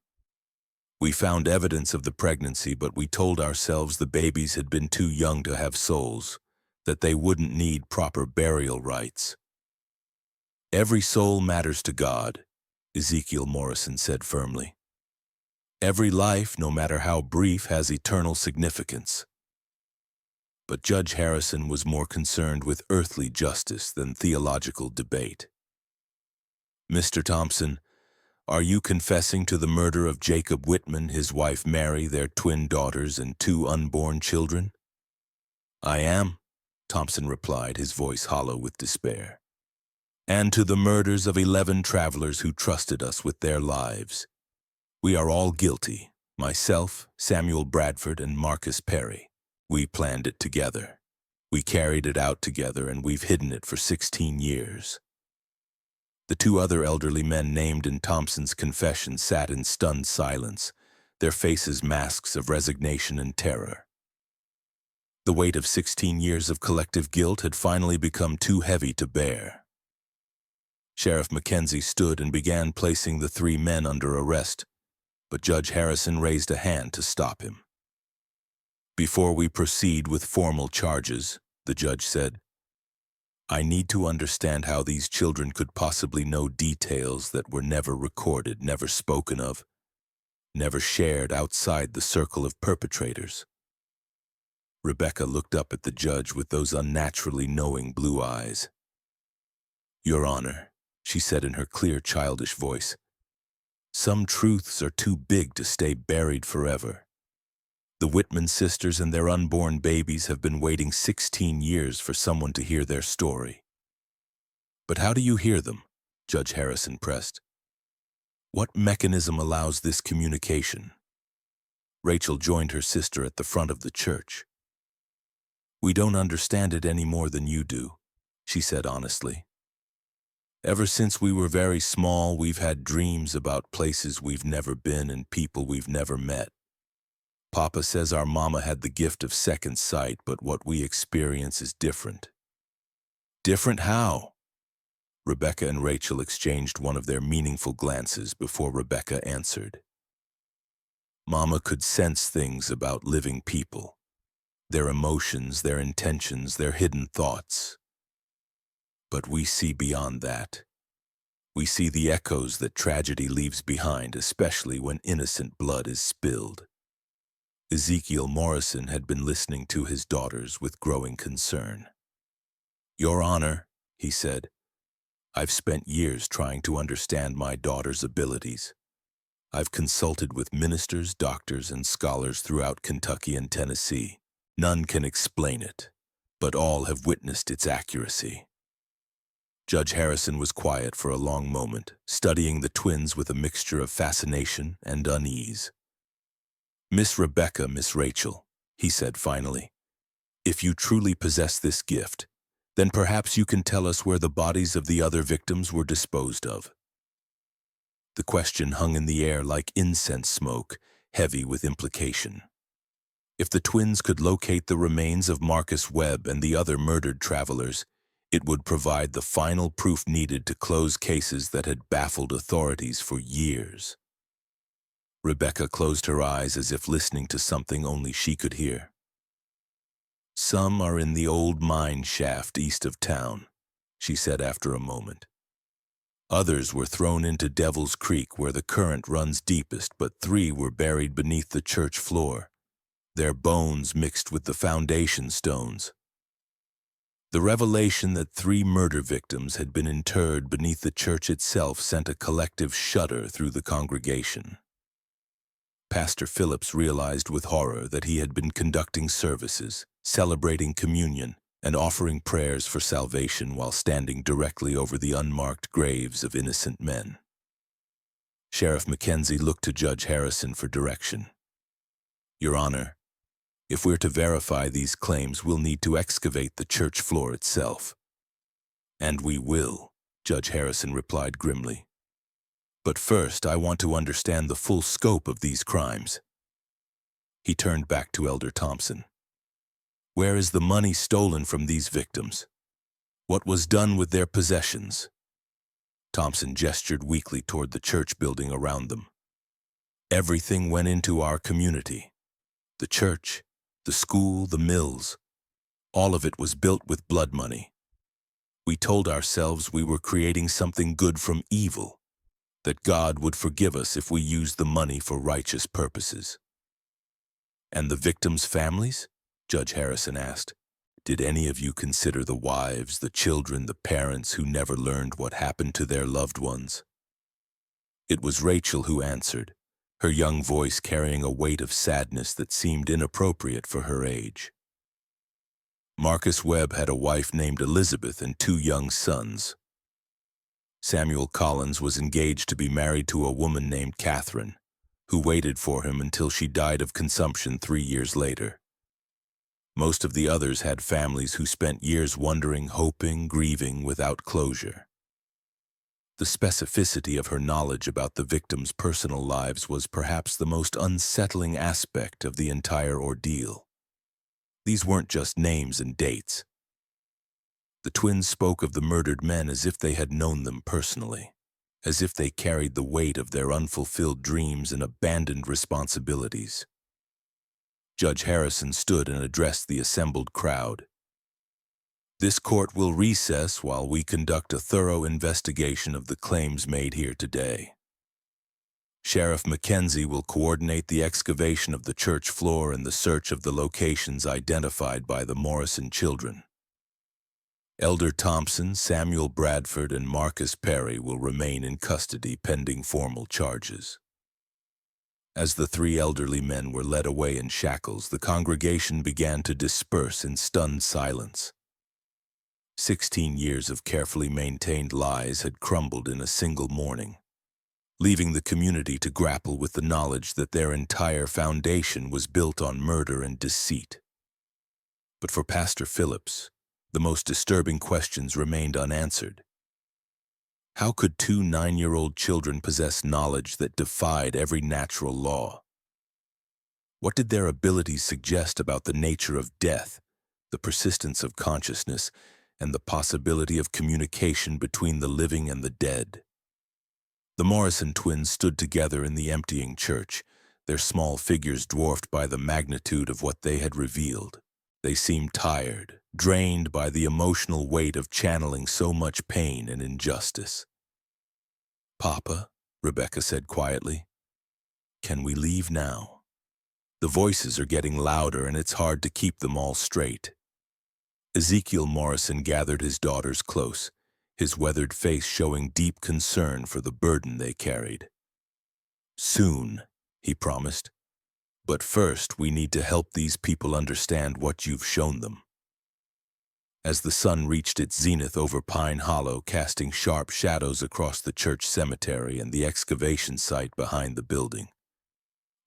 "We found evidence of the pregnancy, but we told ourselves the babies had been too young to have souls, that they wouldn't need proper burial rites." "Every soul matters to God," Ezekiel Morrison said firmly. "Every life, no matter how brief, has eternal significance." But Judge Harrison was more concerned with earthly justice than theological debate. "Mr. Thompson, are you confessing to the murder of Jacob Whitman, his wife Mary, their twin daughters, and 2 unborn children?" "I am," Thompson replied, his voice hollow with despair. "And to the murders of 11 travelers who trusted us with their lives. We are all guilty, myself, Samuel Bradford, and Marcus Perry. We planned it together. We carried it out together, and we've hidden it for 16 years. The 2 other elderly men named in Thompson's confession sat in stunned silence, their faces masks of resignation and terror. The weight of 16 years of collective guilt had finally become too heavy to bear. Sheriff Mackenzie stood and began placing the 3 men under arrest, but Judge Harrison raised a hand to stop him. "Before we proceed with formal charges," the judge said, "I need to understand how these children could possibly know details that were never recorded, never spoken of, never shared outside the circle of perpetrators." Rebecca looked up at the judge with those unnaturally knowing blue eyes. "Your Honor," she said in her clear, childish voice, "some truths are too big to stay buried forever. The Whitman sisters and their unborn babies have been waiting 16 years for someone to hear their story." "But how do you hear them?" Judge Harrison pressed. "What mechanism allows this communication?" Rachel joined her sister at the front of the church. "We don't understand it any more than you do," she said honestly. "Ever since we were very small, we've had dreams about places we've never been and people we've never met. Papa says our mama had the gift of second sight, but what we experience is different." "Different how?" Rebecca and Rachel exchanged one of their meaningful glances before Rebecca answered. "Mama could sense things about living people, their emotions, their intentions, their hidden thoughts. But we see beyond that. We see the echoes that tragedy leaves behind, especially when innocent blood is spilled." Ezekiel Morrison had been listening to his daughters with growing concern. "Your Honor," he said, "I've spent years trying to understand my daughter's abilities. I've consulted with ministers, doctors, and scholars throughout Kentucky and Tennessee. None can explain it, but all have witnessed its accuracy." Judge Harrison was quiet for a long moment, studying the twins with a mixture of fascination and unease. "Miss Rebecca, Miss Rachel," he said finally, "if you truly possess this gift, then perhaps you can tell us where the bodies of the other victims were disposed of." The question hung in the air like incense smoke, heavy with implication. If the twins could locate the remains of Marcus Webb and the other murdered travelers, it would provide the final proof needed to close cases that had baffled authorities for years. Rebecca closed her eyes as if listening to something only she could hear. "Some are in the old mine shaft east of town," she said after a moment. "Others were thrown into Devil's Creek where the current runs deepest, but 3 were buried beneath the church floor, their bones mixed with the foundation stones." The revelation that 3 murder victims had been interred beneath the church itself sent a collective shudder through the congregation. Pastor Phillips realized with horror that he had been conducting services, celebrating communion, and offering prayers for salvation while standing directly over the unmarked graves of innocent men. Sheriff Mackenzie looked to Judge Harrison for direction. "Your Honor, If we're to verify these claims, we'll need to excavate the church floor itself. And we will, Judge Harrison replied grimly. But first, I want to understand the full scope of these crimes. He turned back to Elder Thompson. Where is the money stolen from these victims? What was done with their possessions? Thompson gestured weakly toward the church building around them. Everything went into our community. The church, the school, the mills. All of it was built with blood money. We told ourselves we were creating something good from evil, that God would forgive us if we used the money for righteous purposes. And the victims' families? Judge Harrison asked. Did any of you consider the wives, the children, the parents who never learned what happened to their loved ones? It was Rachel who answered, her young voice carrying a weight of sadness that seemed inappropriate for her age. Marcus Webb had a wife named Elizabeth and 2 young sons. Samuel Collins was engaged to be married to a woman named Catherine, who waited for him until she died of consumption 3 years later. Most of the others had families who spent years wondering, hoping, grieving without closure. The specificity of her knowledge about the victims' personal lives was perhaps the most unsettling aspect of the entire ordeal. These weren't just names and dates. The twins spoke of the murdered men as if they had known them personally, as if they carried the weight of their unfulfilled dreams and abandoned responsibilities. Judge Harrison stood and addressed the assembled crowd. This court will recess while we conduct a thorough investigation of the claims made here today. Sheriff Mackenzie will coordinate the excavation of the church floor and the search of the locations identified by the Morrison children. Elder Thompson, Samuel Bradford, and Marcus Perry will remain in custody pending formal charges. As the 3 elderly men were led away in shackles, the congregation began to disperse in stunned silence. 16 years of carefully maintained lies had crumbled in a single morning, leaving the community to grapple with the knowledge that their entire foundation was built on murder and deceit. But for Pastor Phillips, the most disturbing questions remained unanswered. How could 2 9-year-old children possess knowledge that defied every natural law? What did their abilities suggest about the nature of death, the persistence of consciousness, and the possibility of communication between the living and the dead? The Morrison twins stood together in the emptying church, their small figures dwarfed by the magnitude of what they had revealed. They seemed tired, drained by the emotional weight of channeling so much pain and injustice. "Papa," Rebecca said quietly, "can we leave now? The voices are getting louder and it's hard to keep them all straight." Ezekiel Morrison gathered his daughters close, his weathered face showing deep concern for the burden they carried. "Soon," he promised. "But first, we need to help these people understand what you've shown them." As the sun reached its zenith over Pine Hollow, casting sharp shadows across the church cemetery and the excavation site behind the building,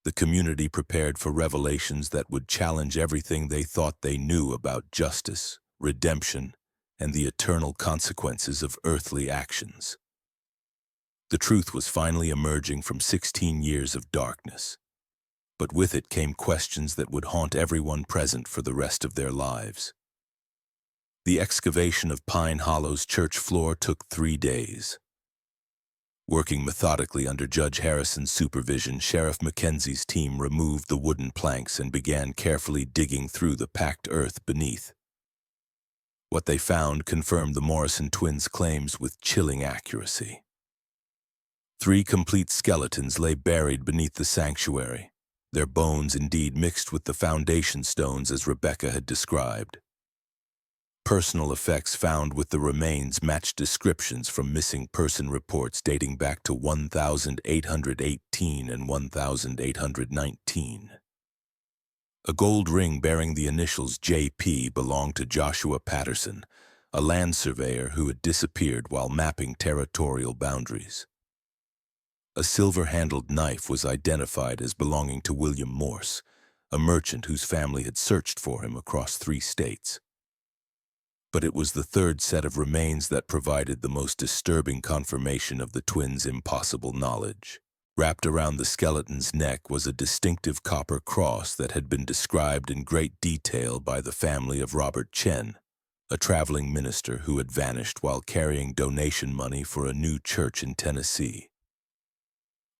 the community prepared for revelations that would challenge everything they thought they knew about justice, redemption, and the eternal consequences of earthly actions. The truth was finally emerging from 16 years of darkness, but with it came questions that would haunt everyone present for the rest of their lives. The excavation of Pine Hollow's church floor took 3 days. Working methodically under Judge Harrison's supervision, Sheriff Mackenzie's team removed the wooden planks and began carefully digging through the packed earth beneath. What they found confirmed the Morrison twins' claims with chilling accuracy. 3 complete skeletons lay buried beneath the sanctuary, their bones indeed mixed with the foundation stones as Rebecca had described. Personal effects found with the remains matched descriptions from missing person reports dating back to 1818 and 1819. A gold ring bearing the initials J.P. belonged to Joshua Patterson, a land surveyor who had disappeared while mapping territorial boundaries. A silver-handled knife was identified as belonging to William Morse, a merchant whose family had searched for him across 3 states. But it was the third set of remains that provided the most disturbing confirmation of the twins' impossible knowledge. Wrapped around the skeleton's neck was a distinctive copper cross that had been described in great detail by the family of Robert Chen, a traveling minister who had vanished while carrying donation money for a new church in Tennessee.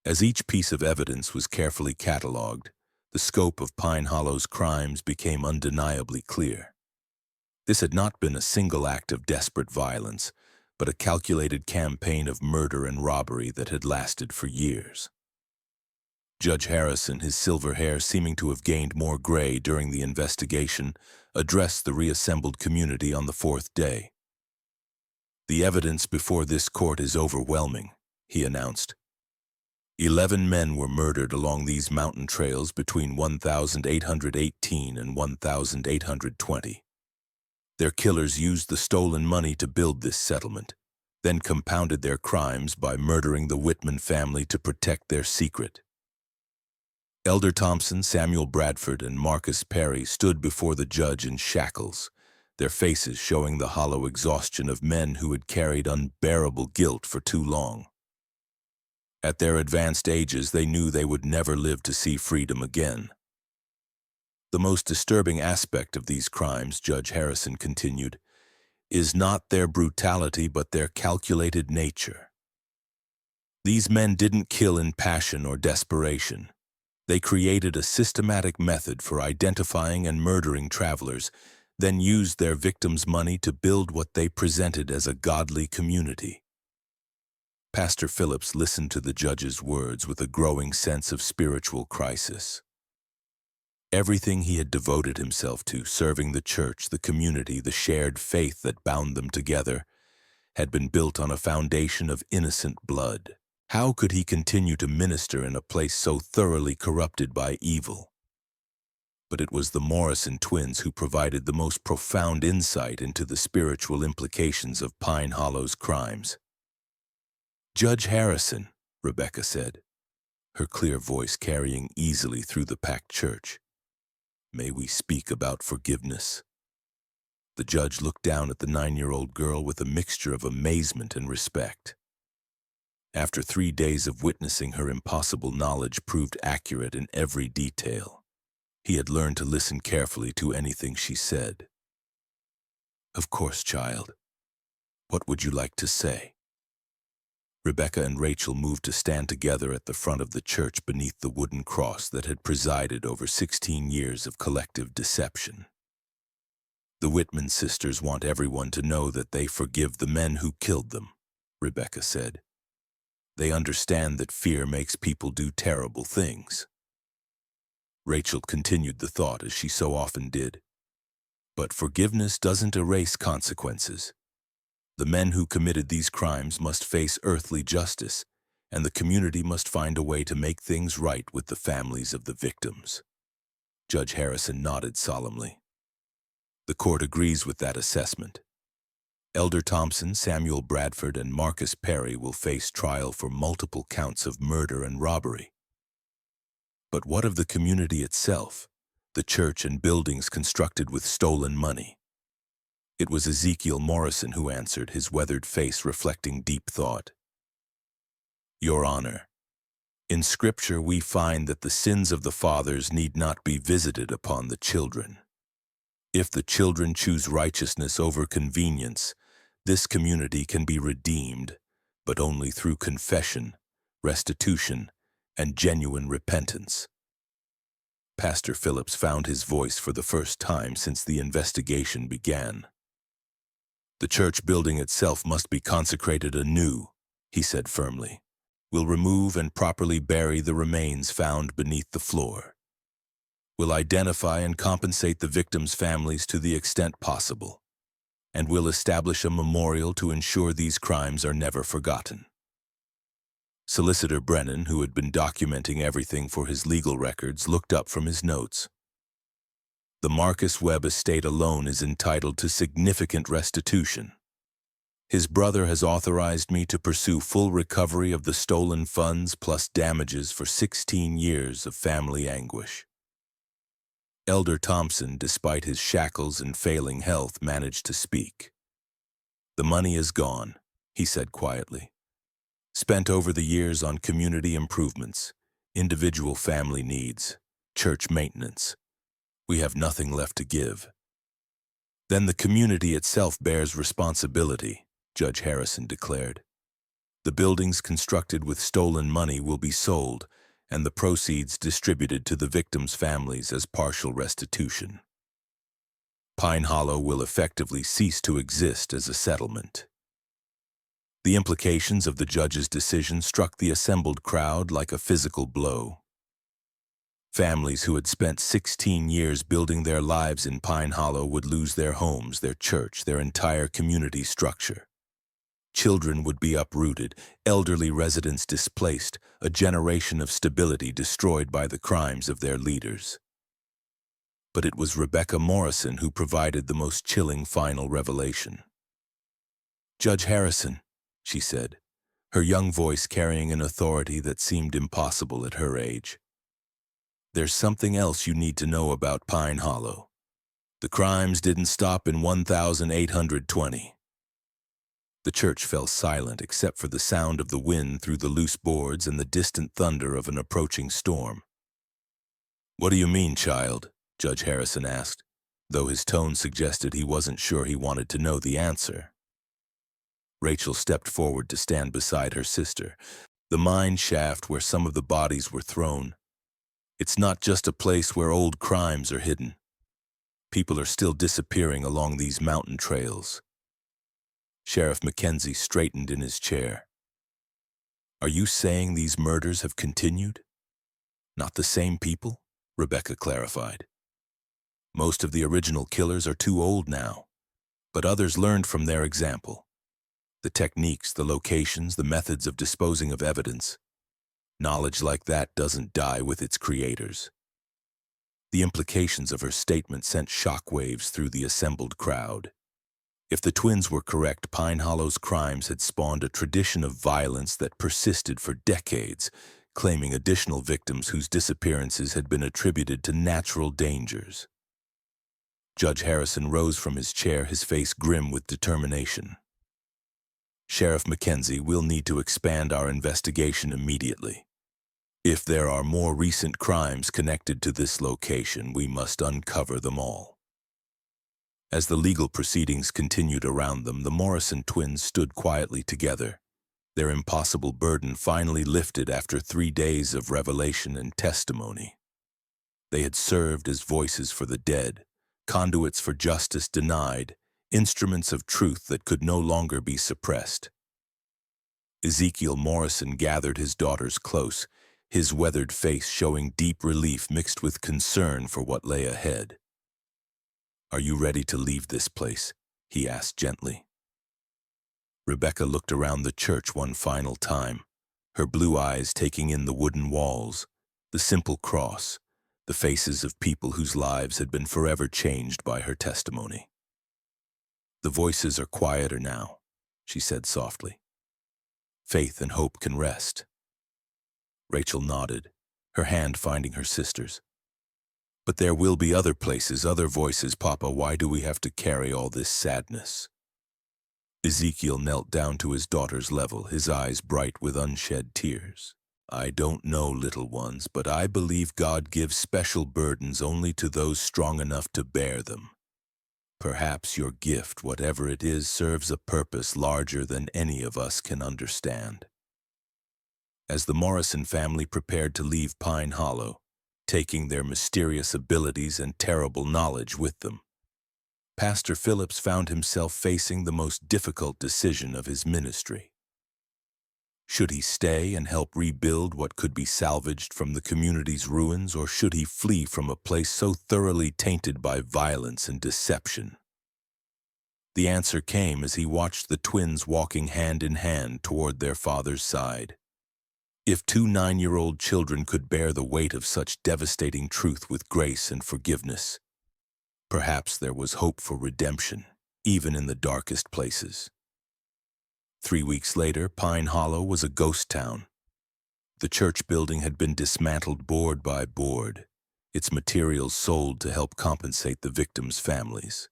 As each piece of evidence was carefully catalogued, the scope of Pine Hollow's crimes became undeniably clear. This had not been a single act of desperate violence, but a calculated campaign of murder and robbery that had lasted for years. Judge Harrison, his silver hair seeming to have gained more gray during the investigation, addressed the reassembled community on the 4th day. "The evidence before this court is overwhelming," he announced. 11 men were murdered along these mountain trails between 1818 and 1820. Their killers used the stolen money to build this settlement, then compounded their crimes by murdering the Whitman family to protect their secret. Elder Thompson, Samuel Bradford, and Marcus Perry stood before the judge in shackles, their faces showing the hollow exhaustion of men who had carried unbearable guilt for too long. At their advanced ages, they knew they would never live to see freedom again. "The most disturbing aspect of these crimes," Judge Harrison continued, "is not their brutality but their calculated nature. These men didn't kill in passion or desperation. They created a systematic method for identifying and murdering travelers, then used their victims' money to build what they presented as a godly community." Pastor Phillips listened to the judge's words with a growing sense of spiritual crisis. Everything he had devoted himself to, serving the church, the community, the shared faith that bound them together, had been built on a foundation of innocent blood. How could he continue to minister in a place so thoroughly corrupted by evil? But it was the Morrison twins who provided the most profound insight into the spiritual implications of Pine Hollow's crimes. "Judge Harrison," Rebecca said, her clear voice carrying easily through the packed church, "may we speak about forgiveness?" The judge looked down at the 9-year-old girl with a mixture of amazement and respect. After 3 days of witnessing her impossible knowledge proved accurate in every detail, he had learned to listen carefully to anything she said. "Of course, child. What would you like to say?" Rebecca and Rachel moved to stand together at the front of the church beneath the wooden cross that had presided over 16 years of collective deception. "The Whitman sisters want everyone to know that they forgive the men who killed them," Rebecca said. "They understand that fear makes people do terrible things." Rachel continued the thought as she so often did. "But forgiveness doesn't erase consequences. The men who committed these crimes must face earthly justice, and the community must find a way to make things right with the families of the victims." Judge Harrison nodded solemnly. "The court agrees with that assessment. Elder Thompson, Samuel Bradford, and Marcus Perry will face trial for multiple counts of murder and robbery. But what of the community itself, the church and buildings constructed with stolen money?" It was Ezekiel Morrison who answered, his weathered face reflecting deep thought. "Your Honor, in Scripture we find that the sins of the fathers need not be visited upon the children. If the children choose righteousness over convenience, this community can be redeemed, but only through confession, restitution, and genuine repentance." Pastor Phillips found his voice for the first time since the investigation began. "The church building itself must be consecrated anew," he said firmly. "We'll remove and properly bury the remains found beneath the floor. We'll identify and compensate the victims' families to the extent possible, and we'll establish a memorial to ensure these crimes are never forgotten." Solicitor Brennan, who had been documenting everything for his legal records, looked up from his notes. "The Marcus Webb estate alone is entitled to significant restitution. His brother has authorized me to pursue full recovery of the stolen funds plus damages for 16 years of family anguish." Elder Thompson, despite his shackles and failing health, managed to speak. "The money is gone," he said quietly. "Spent over the years on community improvements, individual family needs, church maintenance. We have nothing left to give." "Then the community itself bears responsibility," Judge Harrison declared. "The buildings constructed with stolen money will be sold, and the proceeds distributed to the victims' families as partial restitution. Pine Hollow will effectively cease to exist as a settlement." The implications of the judge's decision struck the assembled crowd like a physical blow. Families who had spent 16 years building their lives in Pine Hollow would lose their homes, their church, their entire community structure. Children would be uprooted, elderly residents displaced, a generation of stability destroyed by the crimes of their leaders. But it was Rebecca Morrison who provided the most chilling final revelation. "Judge Harrison," she said, her young voice carrying an authority that seemed impossible at her age. "There's something else you need to know about Pine Hollow. The crimes didn't stop in 1820. The church fell silent except for the sound of the wind through the loose boards and the distant thunder of an approaching storm. "What do you mean, child?" Judge Harrison asked, though his tone suggested he wasn't sure he wanted to know the answer. Rachel stepped forward to stand beside her sister. "The mine shaft where some of the bodies were thrown. It's not just a place where old crimes are hidden. People are still disappearing along these mountain trails." Sheriff Mackenzie straightened in his chair. "Are you saying these murders have continued?" "Not the same people," Rebecca clarified. "Most of the original killers are too old now, but others learned from their example. The techniques, the locations, the methods of disposing of evidence. Knowledge like that doesn't die with its creators." The implications of her statement sent shockwaves through the assembled crowd. If the twins were correct, Pine Hollow's crimes had spawned a tradition of violence that persisted for decades, claiming additional victims whose disappearances had been attributed to natural dangers. Judge Harrison rose from his chair, his face grim with determination. "Sheriff Mackenzie, we'll need to expand our investigation immediately. If there are more recent crimes connected to this location, we must uncover them all." As the legal proceedings continued around them, the Morrison twins stood quietly together, their impossible burden finally lifted after 3 days of revelation and testimony. They had served as voices for the dead, conduits for justice denied, instruments of truth that could no longer be suppressed. Ezekiel Morrison gathered his daughters close, his weathered face showing deep relief mixed with concern for what lay ahead. "Are you ready to leave this place?" he asked gently. Rebecca looked around the church one final time, her blue eyes taking in the wooden walls, the simple cross, the faces of people whose lives had been forever changed by her testimony. "The voices are quieter now," she said softly. "Faith and hope can rest." Rachel nodded, her hand finding her sister's. "But there will be other places, other voices, Papa. Why do we have to carry all this sadness?" Ezekiel knelt down to his daughter's level, his eyes bright with unshed tears. "I don't know, little ones, but I believe God gives special burdens only to those strong enough to bear them. Perhaps your gift, whatever it is, serves a purpose larger than any of us can understand." As the Morrison family prepared to leave Pine Hollow, taking their mysterious abilities and terrible knowledge with them, Pastor Phillips found himself facing the most difficult decision of his ministry. Should he stay and help rebuild what could be salvaged from the community's ruins, or should he flee from a place so thoroughly tainted by violence and deception? The answer came as he watched the twins walking hand in hand toward their father's side. If 2 9-year-old children could bear the weight of such devastating truth with grace and forgiveness, perhaps there was hope for redemption, even in the darkest places. 3 weeks later, Pine Hollow was a ghost town. The church building had been dismantled board by board, its materials sold to help compensate the victims' families.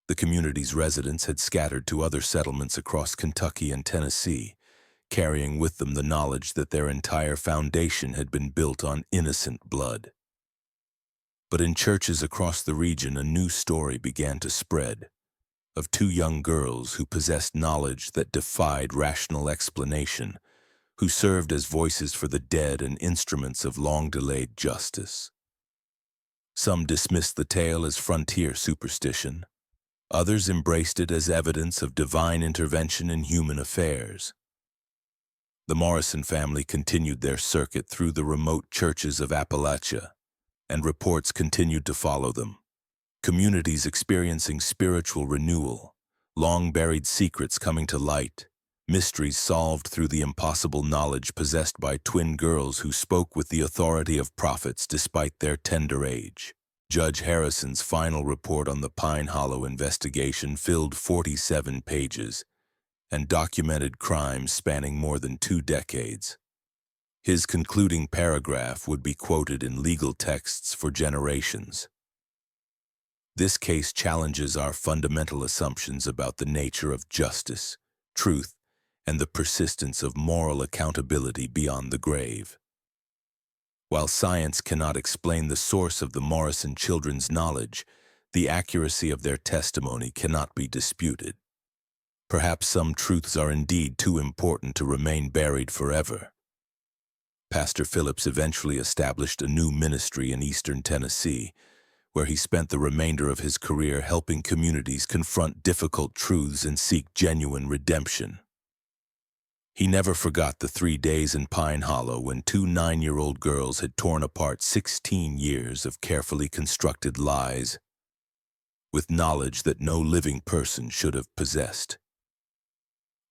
The community's residents had scattered to other settlements across Kentucky and Tennessee, carrying with them the knowledge that their entire foundation had been built on innocent blood. But in churches across the region, a new story began to spread, of two young girls who possessed knowledge that defied rational explanation, who served as voices for the dead and instruments of long-delayed justice. Some dismissed the tale as frontier superstition. Others embraced it as evidence of divine intervention in human affairs. The Morrison family continued their circuit through the remote churches of Appalachia, and reports continued to follow them. Communities experiencing spiritual renewal, long-buried secrets coming to light, mysteries solved through the impossible knowledge possessed by twin girls who spoke with the authority of prophets despite their tender age. Judge Harrison's final report on the Pine Hollow investigation filled 47 pages and documented crimes spanning more than 2 decades. His concluding paragraph would be quoted in legal texts for generations. This case challenges our fundamental assumptions about the nature of justice, truth, and the persistence of moral accountability beyond the grave. While science cannot explain the source of the Morrison children's knowledge, the accuracy of their testimony cannot be disputed. Perhaps some truths are indeed too important to remain buried forever. Pastor Phillips eventually established a new ministry in eastern Tennessee, where he spent the remainder of his career helping communities confront difficult truths and seek genuine redemption. He never forgot the 3 days in Pine Hollow when 2 9-year-old girls had torn apart 16 years of carefully constructed lies, with knowledge that no living person should have possessed.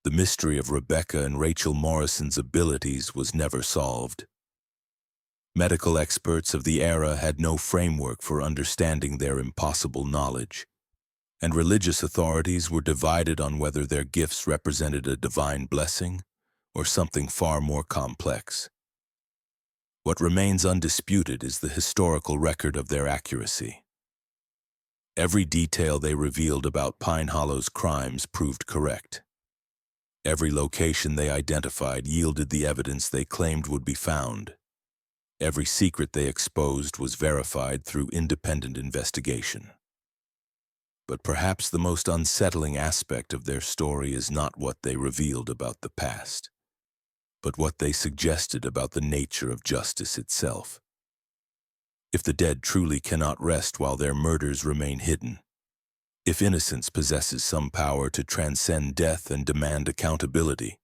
The mystery of Rebecca and Rachel Morrison's abilities was never solved. Medical experts of the era had no framework for understanding their impossible knowledge, and religious authorities were divided on whether their gifts represented a divine blessing or something far more complex. What remains undisputed is the historical record of their accuracy. Every detail they revealed about Pine Hollow's crimes proved correct. Every location they identified yielded the evidence they claimed would be found. Every secret they exposed was verified through independent investigation. But perhaps the most unsettling aspect of their story is not what they revealed about the past, but what they suggested about the nature of justice itself. If the dead truly cannot rest while their murders remain hidden, if innocence possesses some power to transcend death and demand accountability,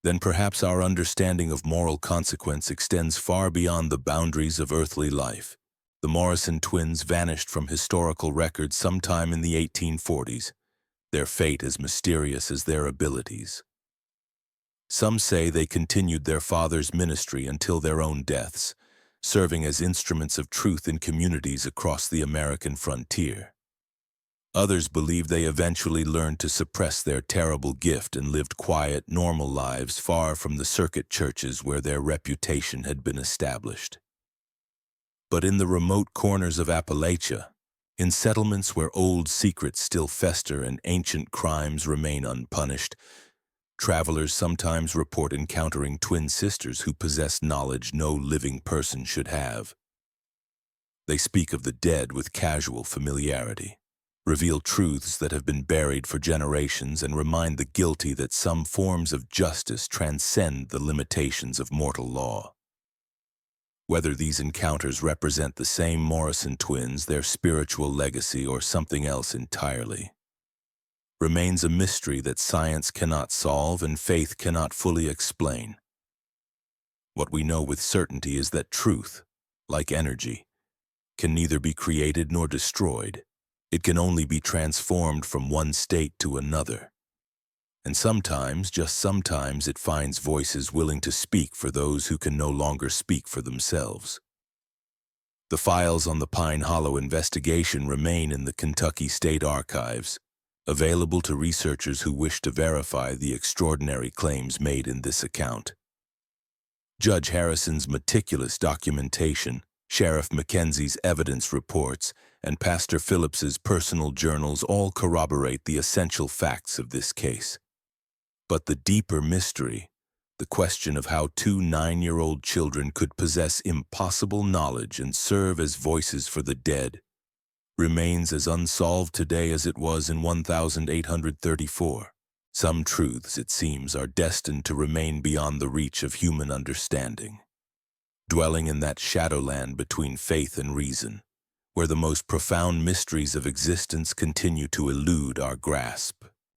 then perhaps our understanding of moral consequence extends far beyond the boundaries of earthly life. The Morrison twins vanished from historical records sometime in the 1840s, their fate as mysterious as their abilities. Some say they continued their father's ministry until their own deaths, serving as instruments of truth in communities across the American frontier. Others believe they eventually learned to suppress their terrible gift and lived quiet, normal lives far from the circuit churches where their reputation had been established. But in the remote corners of Appalachia, in settlements where old secrets still fester and ancient crimes remain unpunished, travelers sometimes report encountering twin sisters who possess knowledge no living person should have. They speak of the dead with casual familiarity, reveal truths that have been buried for generations, and remind the guilty that some forms of justice transcend the limitations of mortal law. Whether these encounters represent the same Morrison twins, their spiritual legacy, or something else entirely, remains a mystery that science cannot solve and faith cannot fully explain. What we know with certainty is that truth, like energy, can neither be created nor destroyed. It can only be transformed from one state to another. And sometimes, just sometimes, it finds voices willing to speak for those who can no longer speak for themselves. The files on the Pine Hollow investigation remain in the Kentucky State Archives, available to researchers who wish to verify the extraordinary claims made in this account. Judge Harrison's meticulous documentation Sheriff Mackenzie's evidence reports, and Pastor Phillips's personal journals all corroborate the essential facts of this case. But the deeper mystery, the question of how two 9-year-old children could possess impossible knowledge and serve as voices for the dead, remains as unsolved today as it was in 1834. Some truths, it seems, are destined to remain beyond the reach of human understanding, dwelling in that shadowland between faith and reason, where the most profound mysteries of existence continue to elude our grasp.